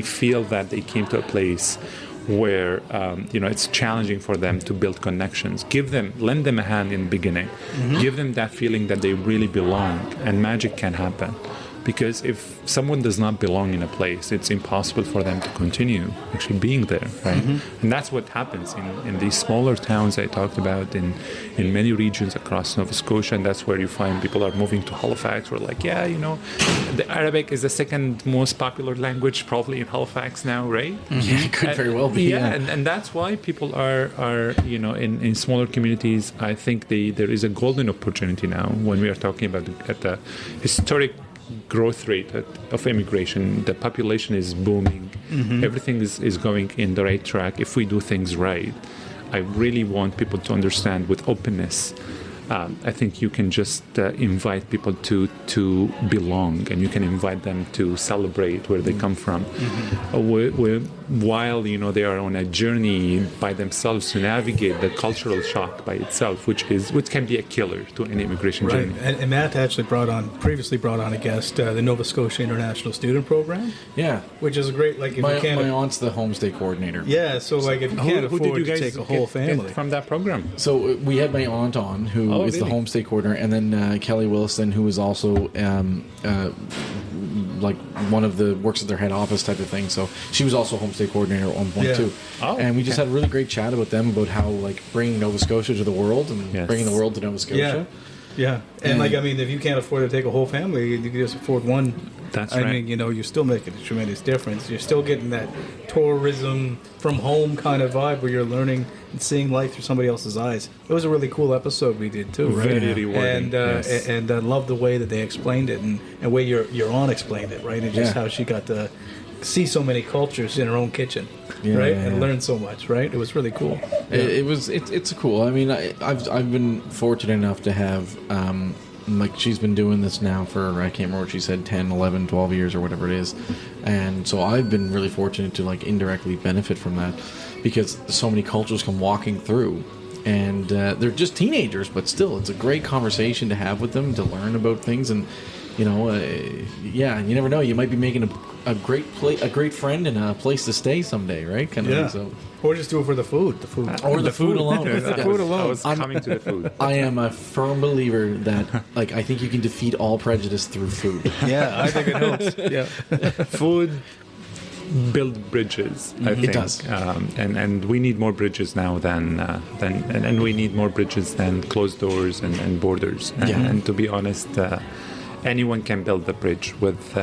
feel that they came to a place where it's challenging for them to build connections. Lend them a hand in the beginning. Give them that feeling that they really belong, and magic can happen. Because if someone does not belong in a place, it's impossible for them to continue actually being there, right? And that's what happens in these smaller towns I talked about in many regions across Nova Scotia, and that's where you find people are moving to Halifax. We're like, the Arabic is the second most popular language probably in Halifax now, right? Yeah, it could very well be. Yeah, and that's why people are in smaller communities. I think there is a golden opportunity now when we are talking about at the historic growth rate of immigration. The population is booming. Everything is going in the right track if we do things right. I really want people to understand with openness I think you can just invite people to belong, and you can invite them to celebrate where they come from. While they are on a journey by themselves to navigate the cultural shock by itself, which can be a killer to any immigration journey. And Matt actually previously brought on a guest, the Nova Scotia International Student Program. Yeah, which is great. Like if my you can't, aunt's the homestay coordinator. Yeah, so like if you can't afford to take a whole family from that program. So we had my aunt on, who is the homestay coordinator, and then Kelly Williston, who is also like one of the works at their head office type of thing. So she was also homestay coordinator at one point too. And we just had a really great chat about them, about how like bringing Nova Scotia to the world and bringing the world to Nova Scotia. Yeah, and like I mean, if you can't afford to take a whole family, you can just afford one. That's right. I mean, you're still making a tremendous difference. You're still getting that tourism from home kind of vibe where you're learning and seeing life through somebody else's eyes. It was a really cool episode we did too, right? Very rewarding. And I love the way that they explained it and the way your aunt explained it, right? And just how she got to see so many cultures in her own kitchen, right? And learn so much, right? It was really cool. It's cool. I mean, I've been fortunate enough to have like she's been doing this now for, I can't remember what she said, 10, 11, 12 years or whatever it is. And so I've been really fortunate to like indirectly benefit from that, because so many cultures come walking through and they're just teenagers, but still it's a great conversation to have with them, to learn about things. And you never know, you might be making a great friend and a place to stay someday, right? Kind of. So. Or just do it for the food. Or the food alone. The food alone. I was coming to the food. I am a firm believer that, like, I think you can defeat all prejudice through food. Yeah, I think it helps. Yeah, food build bridges. I think it does, and we need more bridges now than we need more bridges than closed doors and borders. And to be honest. Anyone can build a bridge with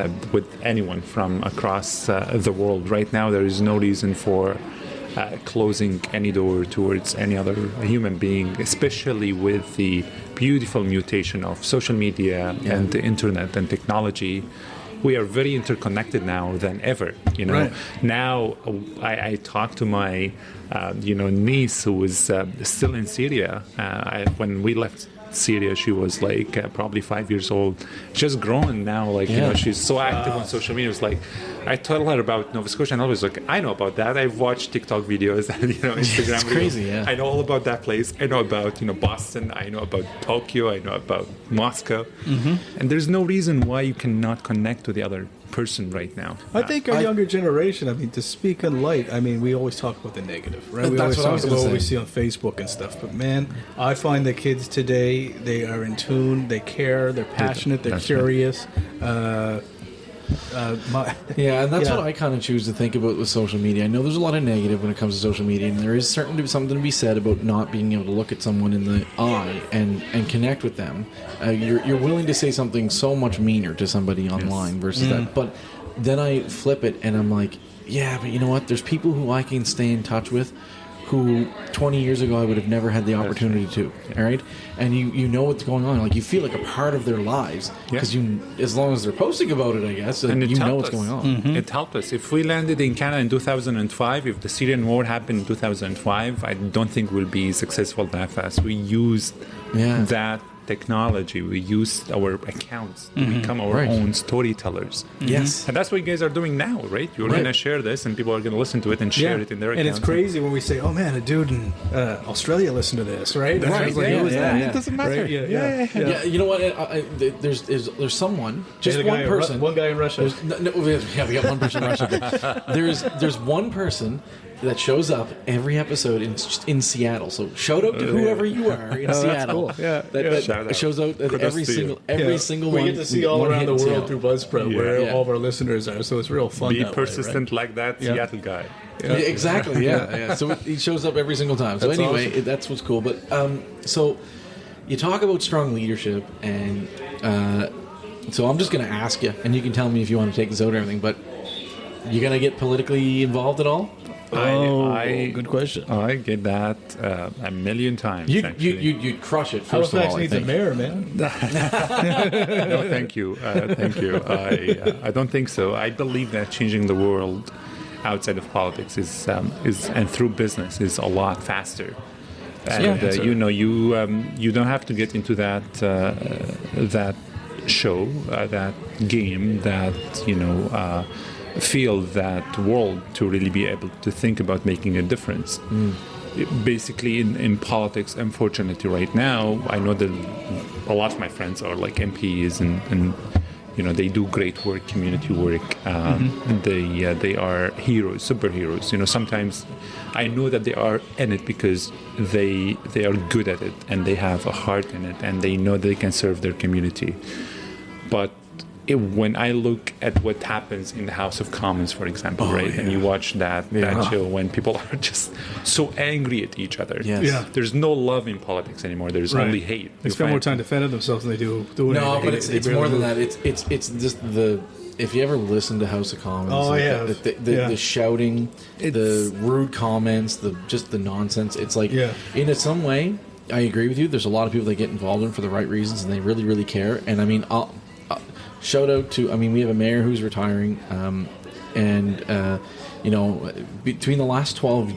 anyone from across the world. Right now, there is no reason for closing any door towards any other human being, especially with the beautiful mutation of social media and the internet and technology. We are very interconnected now than ever. Now I talk to my niece who was still in Syria. When we left Syria, she was like probably 5 years old. She's grown now, like she's so active on social media. It's like I told her about Nova Scotia, and I was like, I know about that. I've watched TikTok videos and Instagram it's videos. Crazy, I know all about that place. I know about Boston. I know about Tokyo. I know about Moscow. And there's no reason why you cannot connect to the other person right now. I think our younger generation, I mean, to speak in light, I mean, we always talk about the negative, right? We That's always talk what about what we see on Facebook and stuff. But man, I find the kids today, they are in tune, they care, they're passionate, they're curious. And that's what I kind of choose to think about with social media. I know there's a lot of negative when it comes to social media, and there is certainly something to be said about not being able to look at someone in the eye and connect with them. You're willing to say something so much meaner to somebody online versus that. But then I flip it and I'm like, yeah, but you know what? There's people who I can stay in touch with who 20 years ago I would have never had the opportunity to, all right? And you know what's going on. Like, you feel like a part of their lives because as long as they're posting about it, I guess, and you know what's going on. It helped us. If we landed in Canada in 2005, if the Syrian war happened in 2005, I don't think we'll be successful that fast. We used that technology. We used our accounts to become our own storytellers. Yes. And that's what you guys are doing now, right? You're going to share this and people are going to listen to it and share it in their accounts. And it's crazy when we say, oh man, a dude in Australia listened to this, right? Right. It doesn't matter. Right? Yeah, you know what? There's someone, just one person. One guy in Russia. We got one person in Russia. There's one person that shows up every episode in Seattle. So shout out to whoever you are in Seattle. Cool. That shows out at every single we one. We get to see all around the world through Buzzsprout where all of our listeners are. So it's real fun. Be persistent like that Seattle guy. Yeah, exactly. Yeah. So he shows up every single time. So that's anyway, awesome. That's what's cool. But so you talk about strong leadership, and so I'm just going to ask you, and you can tell me if you want to take this out or everything. But you going to get politically involved at all? Good question. I get that a million times. You'd crush it. First Halifax of all, needs a mayor, man. No, thank you. I don't think so. I believe that changing the world outside of politics is and through business is a lot faster And you don't have to get into that that show, that game, that field, that world to really be able to think about making a difference. Basically, in politics, unfortunately, right now, I know that a lot of my friends are like MPs and they do great work, community work. They are heroes, superheroes. Sometimes I know that they are in it because they are good at it and they have a heart in it and they know they can serve their community. But when I look at what happens in the House of Commons, for example, and you watch that show when people are just so angry at each other. There's no love in politics anymore. There's only hate. They spend more time defending themselves than they do doing No, anything. but it's more than that. It's just if you ever listen to House of Commons, the shouting, the rude comments, the nonsense. It's like in some way, I agree with you. There's a lot of people that get involved in it for the right reasons and they really, really care. And I mean, shout out to, we have a mayor who's retiring, between the last 12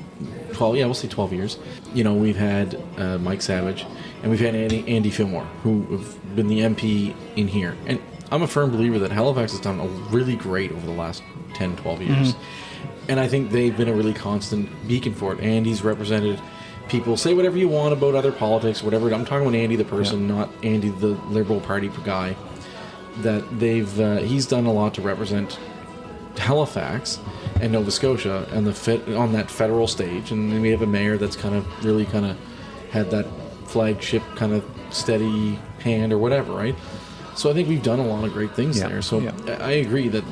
years, we've had Mike Savage, and we've had Andy Fillmore, who have been the MP in here. And I'm a firm believer that Halifax has done really great over the last 10, 12 years. And I think they've been a really constant beacon for it. Andy's represented people. Say whatever you want about other politics, whatever. I'm talking about Andy the person, not Andy the Liberal Party guy. That he's done a lot to represent Halifax and Nova Scotia and on that federal stage, and we have a mayor that's kind of had that flagship kind of steady hand or whatever, right? So I think we've done a lot of great things there. So I agree that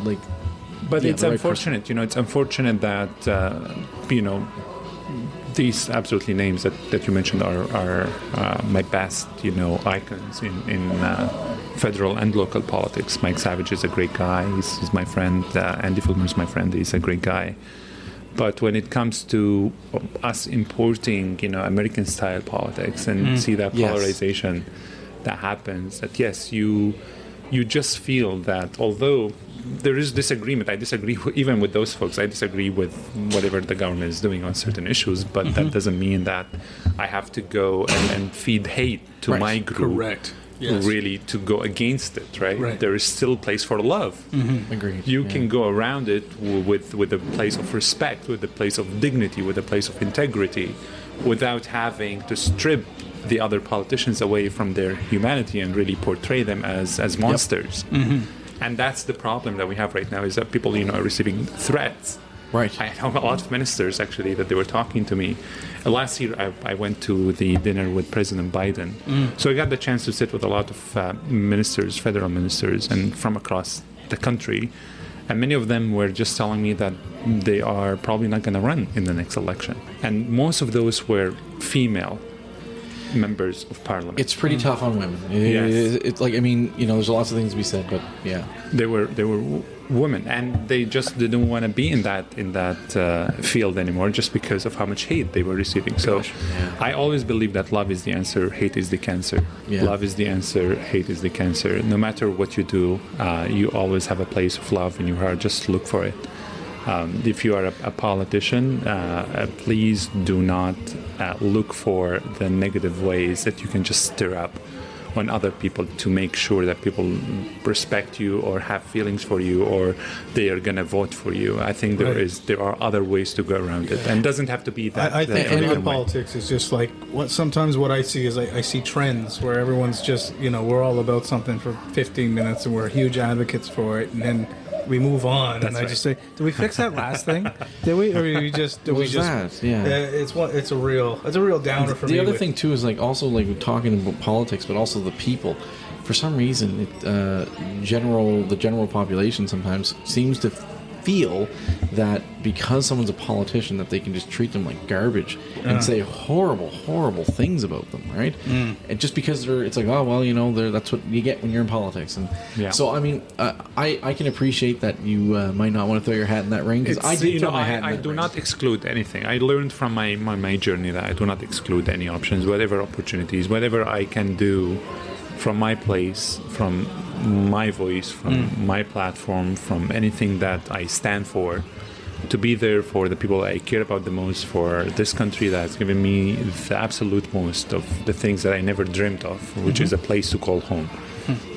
but it's unfortunate, it's unfortunate that these absolutely names that you mentioned are my best, icons in federal and local politics. Mike Savage is a great guy. He's my friend. Andy Fillmore is my friend. He's a great guy. But when it comes to us importing, American-style politics and see that polarization that happens, that yes, you just feel that although there is disagreement, I disagree even with those folks. I disagree with whatever the government is doing on certain issues, but that doesn't mean that I have to go and feed hate to my group. Correct. Yes. Really to go against it, right? There is still a place for love. Agreed. You can go around it with a place of respect, with a place of dignity, with a place of integrity, without having to strip the other politicians away from their humanity and really portray them as monsters. And that's the problem that we have right now, is that people are receiving threats. Right. I know a lot of ministers actually that they were talking to me. Last year I went to the dinner with President Biden. So I got the chance to sit with a lot of ministers, federal ministers, and from across the country. And many of them were just telling me that they are probably not going to run in the next election. And most of those were female members of parliament. It's pretty tough on women. It's like, there's lots of things to be said, but they were women, and they just didn't want to be in that field anymore, just because of how much hate they were receiving. So I always believe that love is the answer, hate is the cancer. Love is the answer, hate is the cancer. No matter what you do, you always have a place of love in your heart. Just look for it. If you are a politician, please do not look for the negative ways that you can just stir up on other people to make sure that people respect you or have feelings for you or they are going to vote for you. I think there are other ways to go around it, and it doesn't have to be that. I think politics is just like sometimes what I see is I see trends where everyone's just we're all about something for 15 minutes and we're huge advocates for it, and then we move on. That's and I just say, did we fix that last thing? Did we? Or we just? Did we just? It's a real downer for me. The other thing too is also talking about politics, but also the people. For some reason, the general population sometimes seems to feel that because someone's a politician that they can just treat them like garbage and say horrible things about them, right? And just because it's like, that's what you get when you're in politics. And so I can appreciate that you might not want to throw your hat in that ring, because I did throw my hat in that ring. I do not exclude anything. I learned from my journey that I do not exclude any options, whatever opportunities, whatever I can do from my place, from my voice, from my platform, from anything that I stand for, to be there for the people I care about the most, for this country that's given me the absolute most of the things that I never dreamt of, which is a place to call home.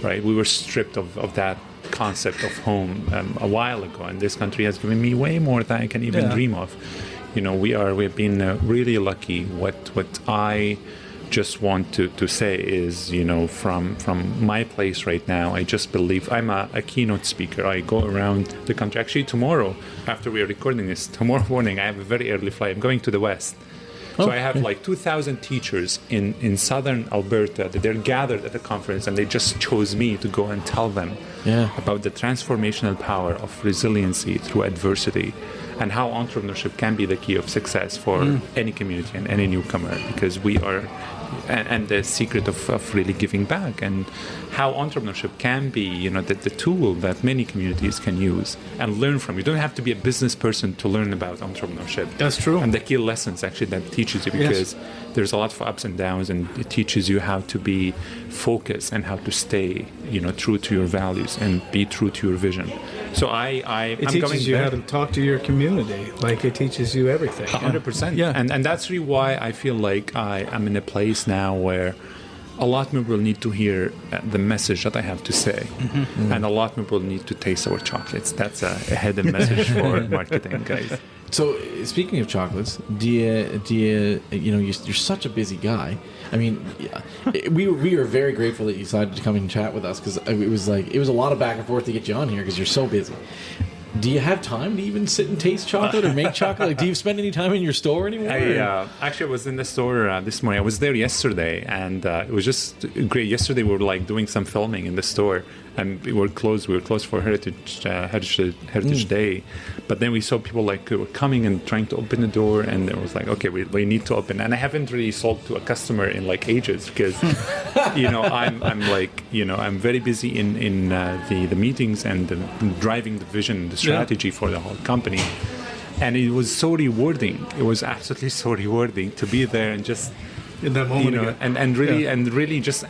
Right? We were stripped of that concept of home a while ago, and this country has given me way more than I can even dream of. We've been really lucky. What I just want to say is, from my place right now, I just believe I'm a keynote speaker. I go around the country. Actually, tomorrow, after we are recording this, tomorrow morning, I have a very early flight. I'm going to the West. So I have like 2,000 teachers in southern Alberta that they're gathered at the conference, and they just chose me to go and tell them about the transformational power of resiliency through adversity, and how entrepreneurship can be the key of success for any community and any newcomer, because we are, and the secret of really giving back, and how entrepreneurship can be, the tool that many communities can use and learn from. You don't have to be a business person to learn about entrepreneurship. That's true. And the key lessons actually that teaches you, because there's a lot of ups and downs, and it teaches you how to be focused and how to stay, true to your values and be true to your vision. So it teaches you how to talk to your community. Like, it teaches you everything. 100%. Yeah. And that's really why I feel like I am in a place now where a lot more people need to hear the message that I have to say, and a lot more people need to taste our chocolates. That's a hidden message for marketing, guys. So, speaking of chocolates, you're such a busy guy. I mean, we were very grateful that you decided to come and chat with us, because it was a lot of back and forth to get you on here because you're so busy. Do you have time to even sit and taste chocolate or make chocolate? Like, do you spend any time in your store anymore? Actually, I was in the store this morning. I was there yesterday, and it was just great. Yesterday, we were doing some filming in the store, and we were closed for Heritage Day. But then we saw people were coming and trying to open the door, and it was okay, we need to open. And I haven't really sold to a customer in ages, because I'm very busy in the meetings and driving the vision, the strategy for the whole company. And it was so rewarding. It was absolutely so rewarding to be there and just in that moment, and really just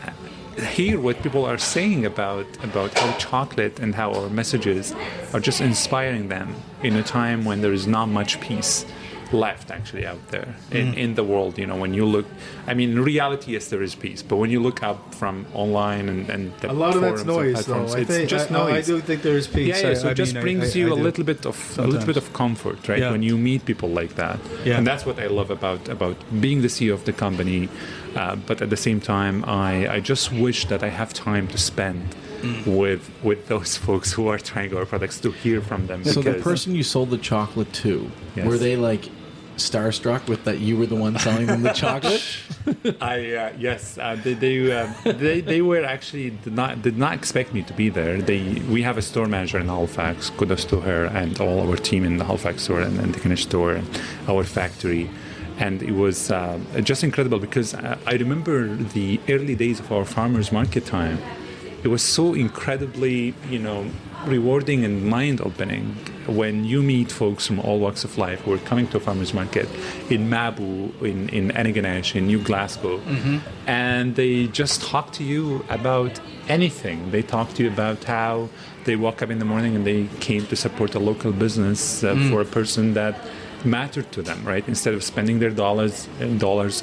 hear what people are saying about how chocolate and how our messages are just inspiring them in a time when there is not much peace left actually out there in the world. When you look, in reality, yes, there is peace, but when you look up from online and the a lot of that's noise, though. It's just noise. I do think there is peace. So it just brings you a little bit of comfort, right? When you meet people like that, and that's what I love about being the CEO of the company. But at the same time, I just wish that I have time to spend with those folks who are trying our products, to hear from them. So the person you sold the chocolate to, were they starstruck with that you were the one selling them the chocolate? Yes, they were actually did not expect me to be there. We have a store manager in Halifax. Kudos to her and all our team in the Halifax store and the Knish store and our factory. And it was just incredible, because I remember the early days of our farmers market time. It was so incredibly, rewarding and mind-opening when you meet folks from all walks of life who are coming to a farmers market in Mabu, in Antigonish, in New Glasgow, and they just talk to you about anything. They talk to you about how they woke up in the morning and they came to support a local business for a person that mattered to them, right? Instead of spending their dollars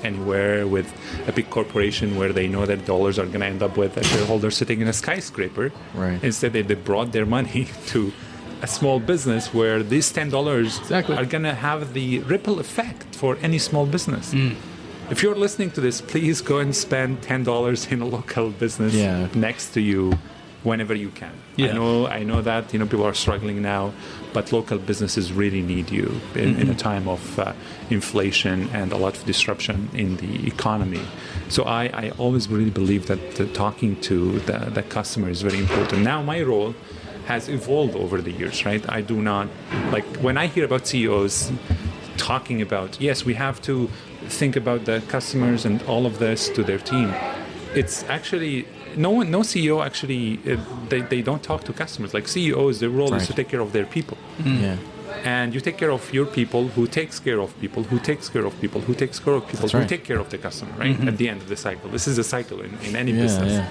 anywhere with a big corporation where they know that dollars are going to end up with a shareholder sitting in a skyscraper. Right. Instead, they brought their money to a small business where these $10 are going to have the ripple effect for any small business. If you're listening to this, please go and spend $10 in a local business next to you whenever you can. I know that people are struggling now, but local businesses really need you in a time of inflation and a lot of disruption in the economy. So I always really believe that talking to the customer is very important. Now my role has evolved over the years, right? I do not, when I hear about CEOs talking about, yes, we have to think about the customers and all of this to their team, it's actually no CEO actually they don't talk to customers. CEOs, their role is to take care of their people. And you take care of your people, who takes care of people, who takes care of people, who takes care of people, who take care of the customer, right? At the end of the cycle. This is a cycle in any business.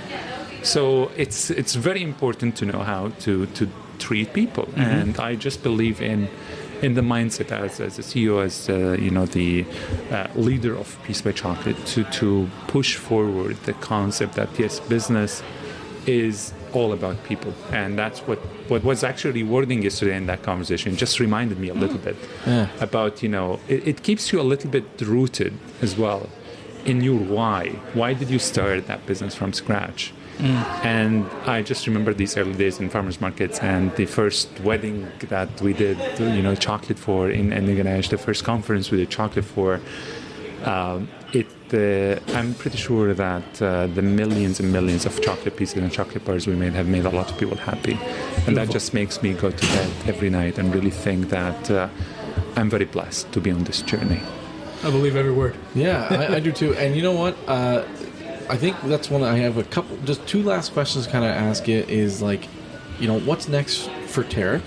So it's very important to know how to treat people. And I just believe in in the mindset as a CEO, as the leader of Peace by Chocolate, to push forward the concept that yes, business is all about people, and that's what was actually wording yesterday in that conversation just reminded me a little bit about it keeps you a little bit rooted as well in your why did you start that business from scratch. And I just remember these early days in farmers markets and the first wedding that we did chocolate for in Ganesh, the first conference we did chocolate for. I'm pretty sure that the millions and millions of chocolate pieces and chocolate bars we made have made a lot of people happy. And that just makes me go to bed every night and really think that I'm very blessed to be on this journey. I believe every word. Yeah, I do too. And you know what? I think that's one. I have just two last questions to kind of ask you is like, what's next for Tareq?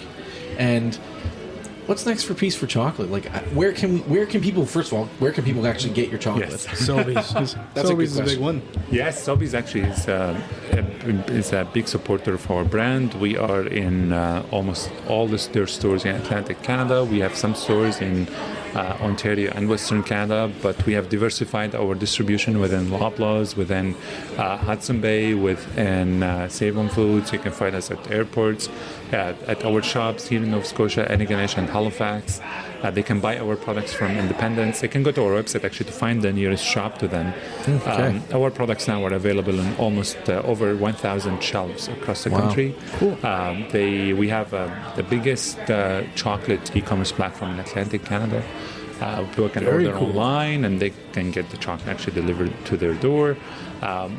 And what's next for Peace for Chocolate? Like, where can people? First of all, where can people actually get your chocolate? Yes. Sobeys. That's Sobeys a is a big one. Yes, Sobeys actually is a big supporter of our brand. We are in almost all their stores in Atlantic Canada. We have some stores in Ontario and Western Canada, but we have diversified our distribution within Loblaws, within Hudson Bay, within Save On Foods. You can find us at airports, at our shops here in Nova Scotia, Ganesh and Halifax. They can buy our products from independents. They can go to our website actually to find the nearest shop to them. Okay. Our products now are available in almost over 1,000 shelves across the country. Cool. We have the biggest chocolate e-commerce platform in Atlantic Canada. People can order online and they can get the chocolate actually delivered to their door,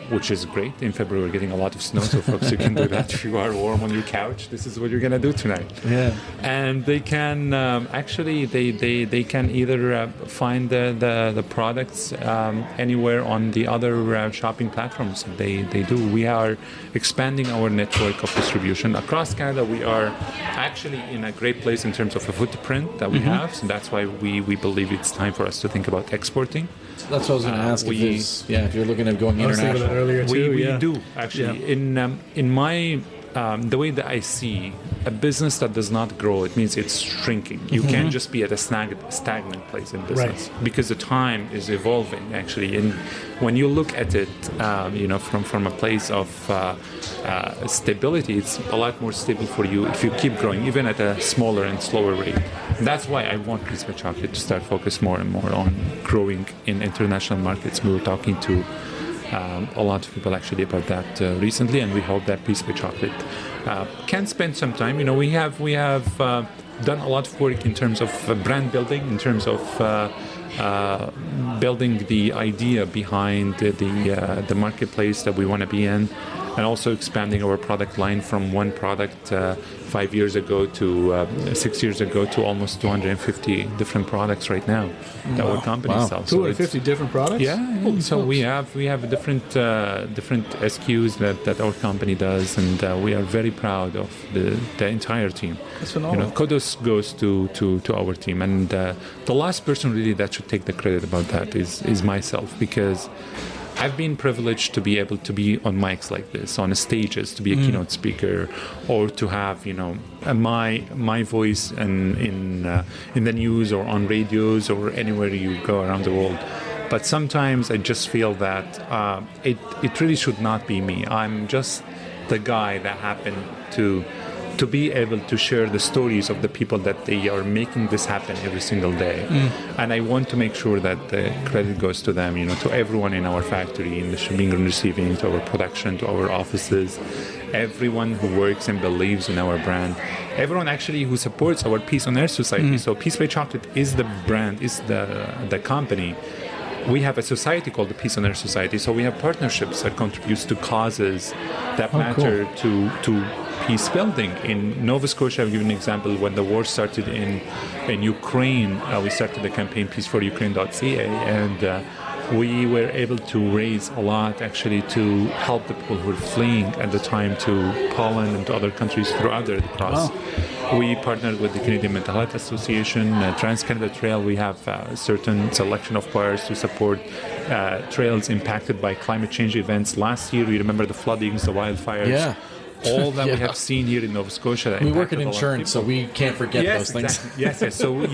which is great. In February we're getting a lot of snow, so folks, you can do that if you are warm on your couch. This is what you're going to do tonight. Yeah. And they can they can either find the products anywhere on the other shopping platforms. They do. We are expanding our network of distribution across Canada. We are actually in a great place in terms of a footprint that we have, so that's why we believe it's time for us to think about exporting. That's what I was going to ask. If you're looking at going international. I was thinking that earlier too. We do actually. Yeah. In my the way that I see a business that does not grow, it means it's shrinking. You can't just be at a stagnant place in business, because the time is evolving actually. And when you look at it, from a place of stability, it's a lot more stable for you if you keep growing, even at a smaller and slower rate. And that's why I want Peace by Chocolate to start focus more and more on growing in international markets. We were talking to a lot of people actually about that recently, and we hope that Peace by Chocolate can spend some time. We have done a lot of work in terms of brand building, in terms of building the idea behind the marketplace that we want to be in, and also expanding our product line from one product 5 years ago to 6 years ago to almost 250 different products right now that our company sells. 250 different products? Yeah. So we have different SKUs that our company does, and we are very proud of the entire team. That's phenomenal. Kudos goes to our team, and the last person really that should take the credit about that is myself, because I've been privileged to be able to be on mics like this, on stages, to be a keynote speaker, or to have my voice in the news or on radios or anywhere you go around the world. But sometimes I just feel that it really should not be me. I'm just the guy that happened to be able to share the stories of the people that they are making this happen every single day. And I want to make sure that the credit goes to them, to everyone in our factory, in the shipping and receiving, to our production, to our offices, everyone who works and believes in our brand, everyone actually who supports our Peace on Earth Society. So Peace by Chocolate is the brand, is the company. We have a society called the Peace on Earth Society, so we have partnerships that contributes to causes that matter to peace building. In Nova Scotia, I'll give you an example. When the war started in Ukraine, we started the campaign peaceforukraine.ca, and we were able to raise a lot actually to help the people who were fleeing at the time to Poland and to other countries through the Red Cross. We partnered with the Canadian Mental Health Association, Trans-Canada Trail. We have a certain selection of bars to support trails impacted by climate change events. Last year, we remember the floodings, the wildfires. Yeah. all that we Yeah. have seen here in Nova Scotia. That We work in impacted a lot of insurance, so people. we can't forget those things. Exactly. Yes. So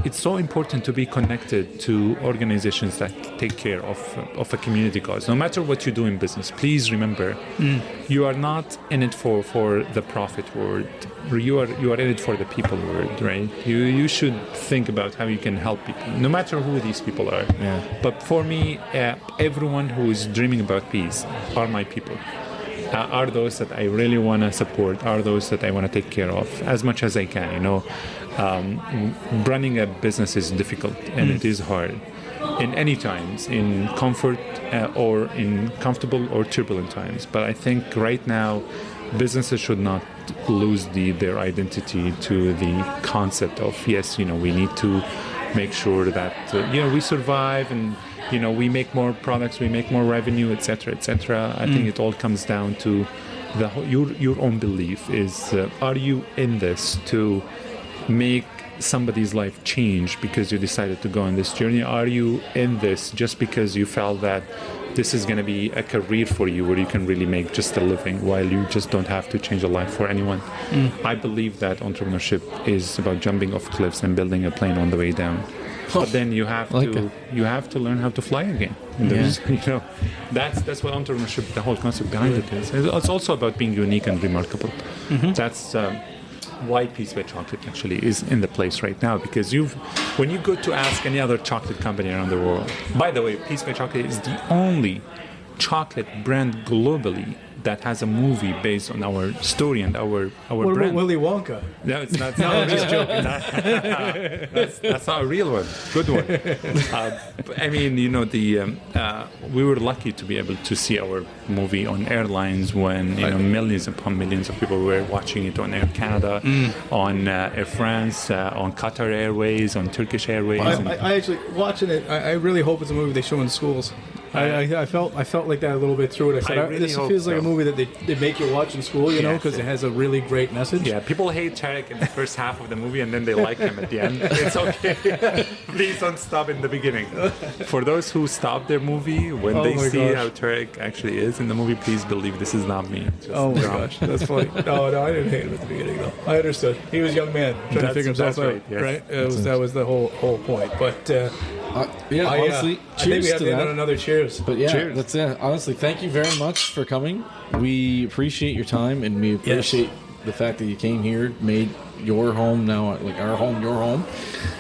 it's so important to be connected to organizations that take care of a community cause. No matter what you do in business, please remember, you are not in it for the profit world. You are in it for the people world, right? You should think about how you can help people, no matter who these people are. Yeah. But for me, everyone who is dreaming about peace are my people. Are those that I really want to support, are those that I want to take care of as much as I can. Running a business is difficult and it is hard in any times, in comfort or in comfortable or turbulent times. But I think right now, businesses should not lose their identity to the concept of, yes, we need to make sure that, we survive and, we make more products, we make more revenue, etc., etc. I think it all comes down to your own belief is, are you in this to make somebody's life change because you decided to go on this journey? Are you in this just because you felt that this is going to be a career for you where you can really make just a living while you just don't have to change a life for anyone? I believe that entrepreneurship is about jumping off cliffs and building a plane on the way down. But then you have to learn how to fly again. And that's what entrepreneurship, the whole concept behind it is. It's also about being unique and remarkable. That's why Peace by Chocolate actually is in the place right now, because when you go to ask any other chocolate company around the world, by the way, Peace by Chocolate is the only chocolate brand globally that has a movie based on our story and our What brand. about Willy Wonka? No, it's not. No, I'm just joking. That's not a real one. Good one. I mean, we were lucky to be able to see our movie on airlines when millions upon millions of people were watching it on Air Canada, on Air France, on Qatar Airways, on Turkish Airways. I actually watching it. I really hope it's a movie they show in schools. I felt like that a little bit through it. I said, I really this hope feels like a so. movie that they make you watch in school, because it has a really great message. Yeah, people hate Tareq in the first half of the movie and then they like him at the end. It's okay. Please don't stop in the beginning. For those who stop their movie, when they see how Tareq actually is in the movie, please believe this is not me. Oh my gosh, that's funny. No, I didn't hate him at the beginning though. I understood. He was a young man trying to figure himself out, right? Yes. That was the whole point. But honestly, I think we cheers have to to end that. on another cheers. But yeah, Cheers. that's it. Honestly, thank you very much for coming. We appreciate your time, and we appreciate the fact that you came here, made your home now like our home, your home.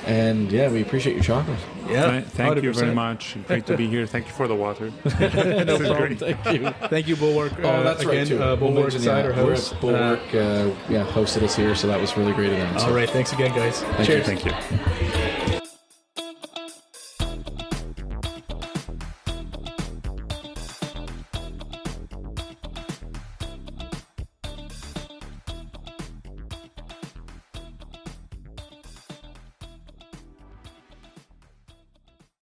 And yeah, we appreciate your chocolate. Yeah, Thank you 100%. very much. Great to be here. Thank you for the water. No problem. Thank you. Thank you, Bulwark. That's again, right too. Bulwark Cider House. Bulwark, hosted us here, so that was really great of them. All right, thanks again, guys. Cheers. Thank you.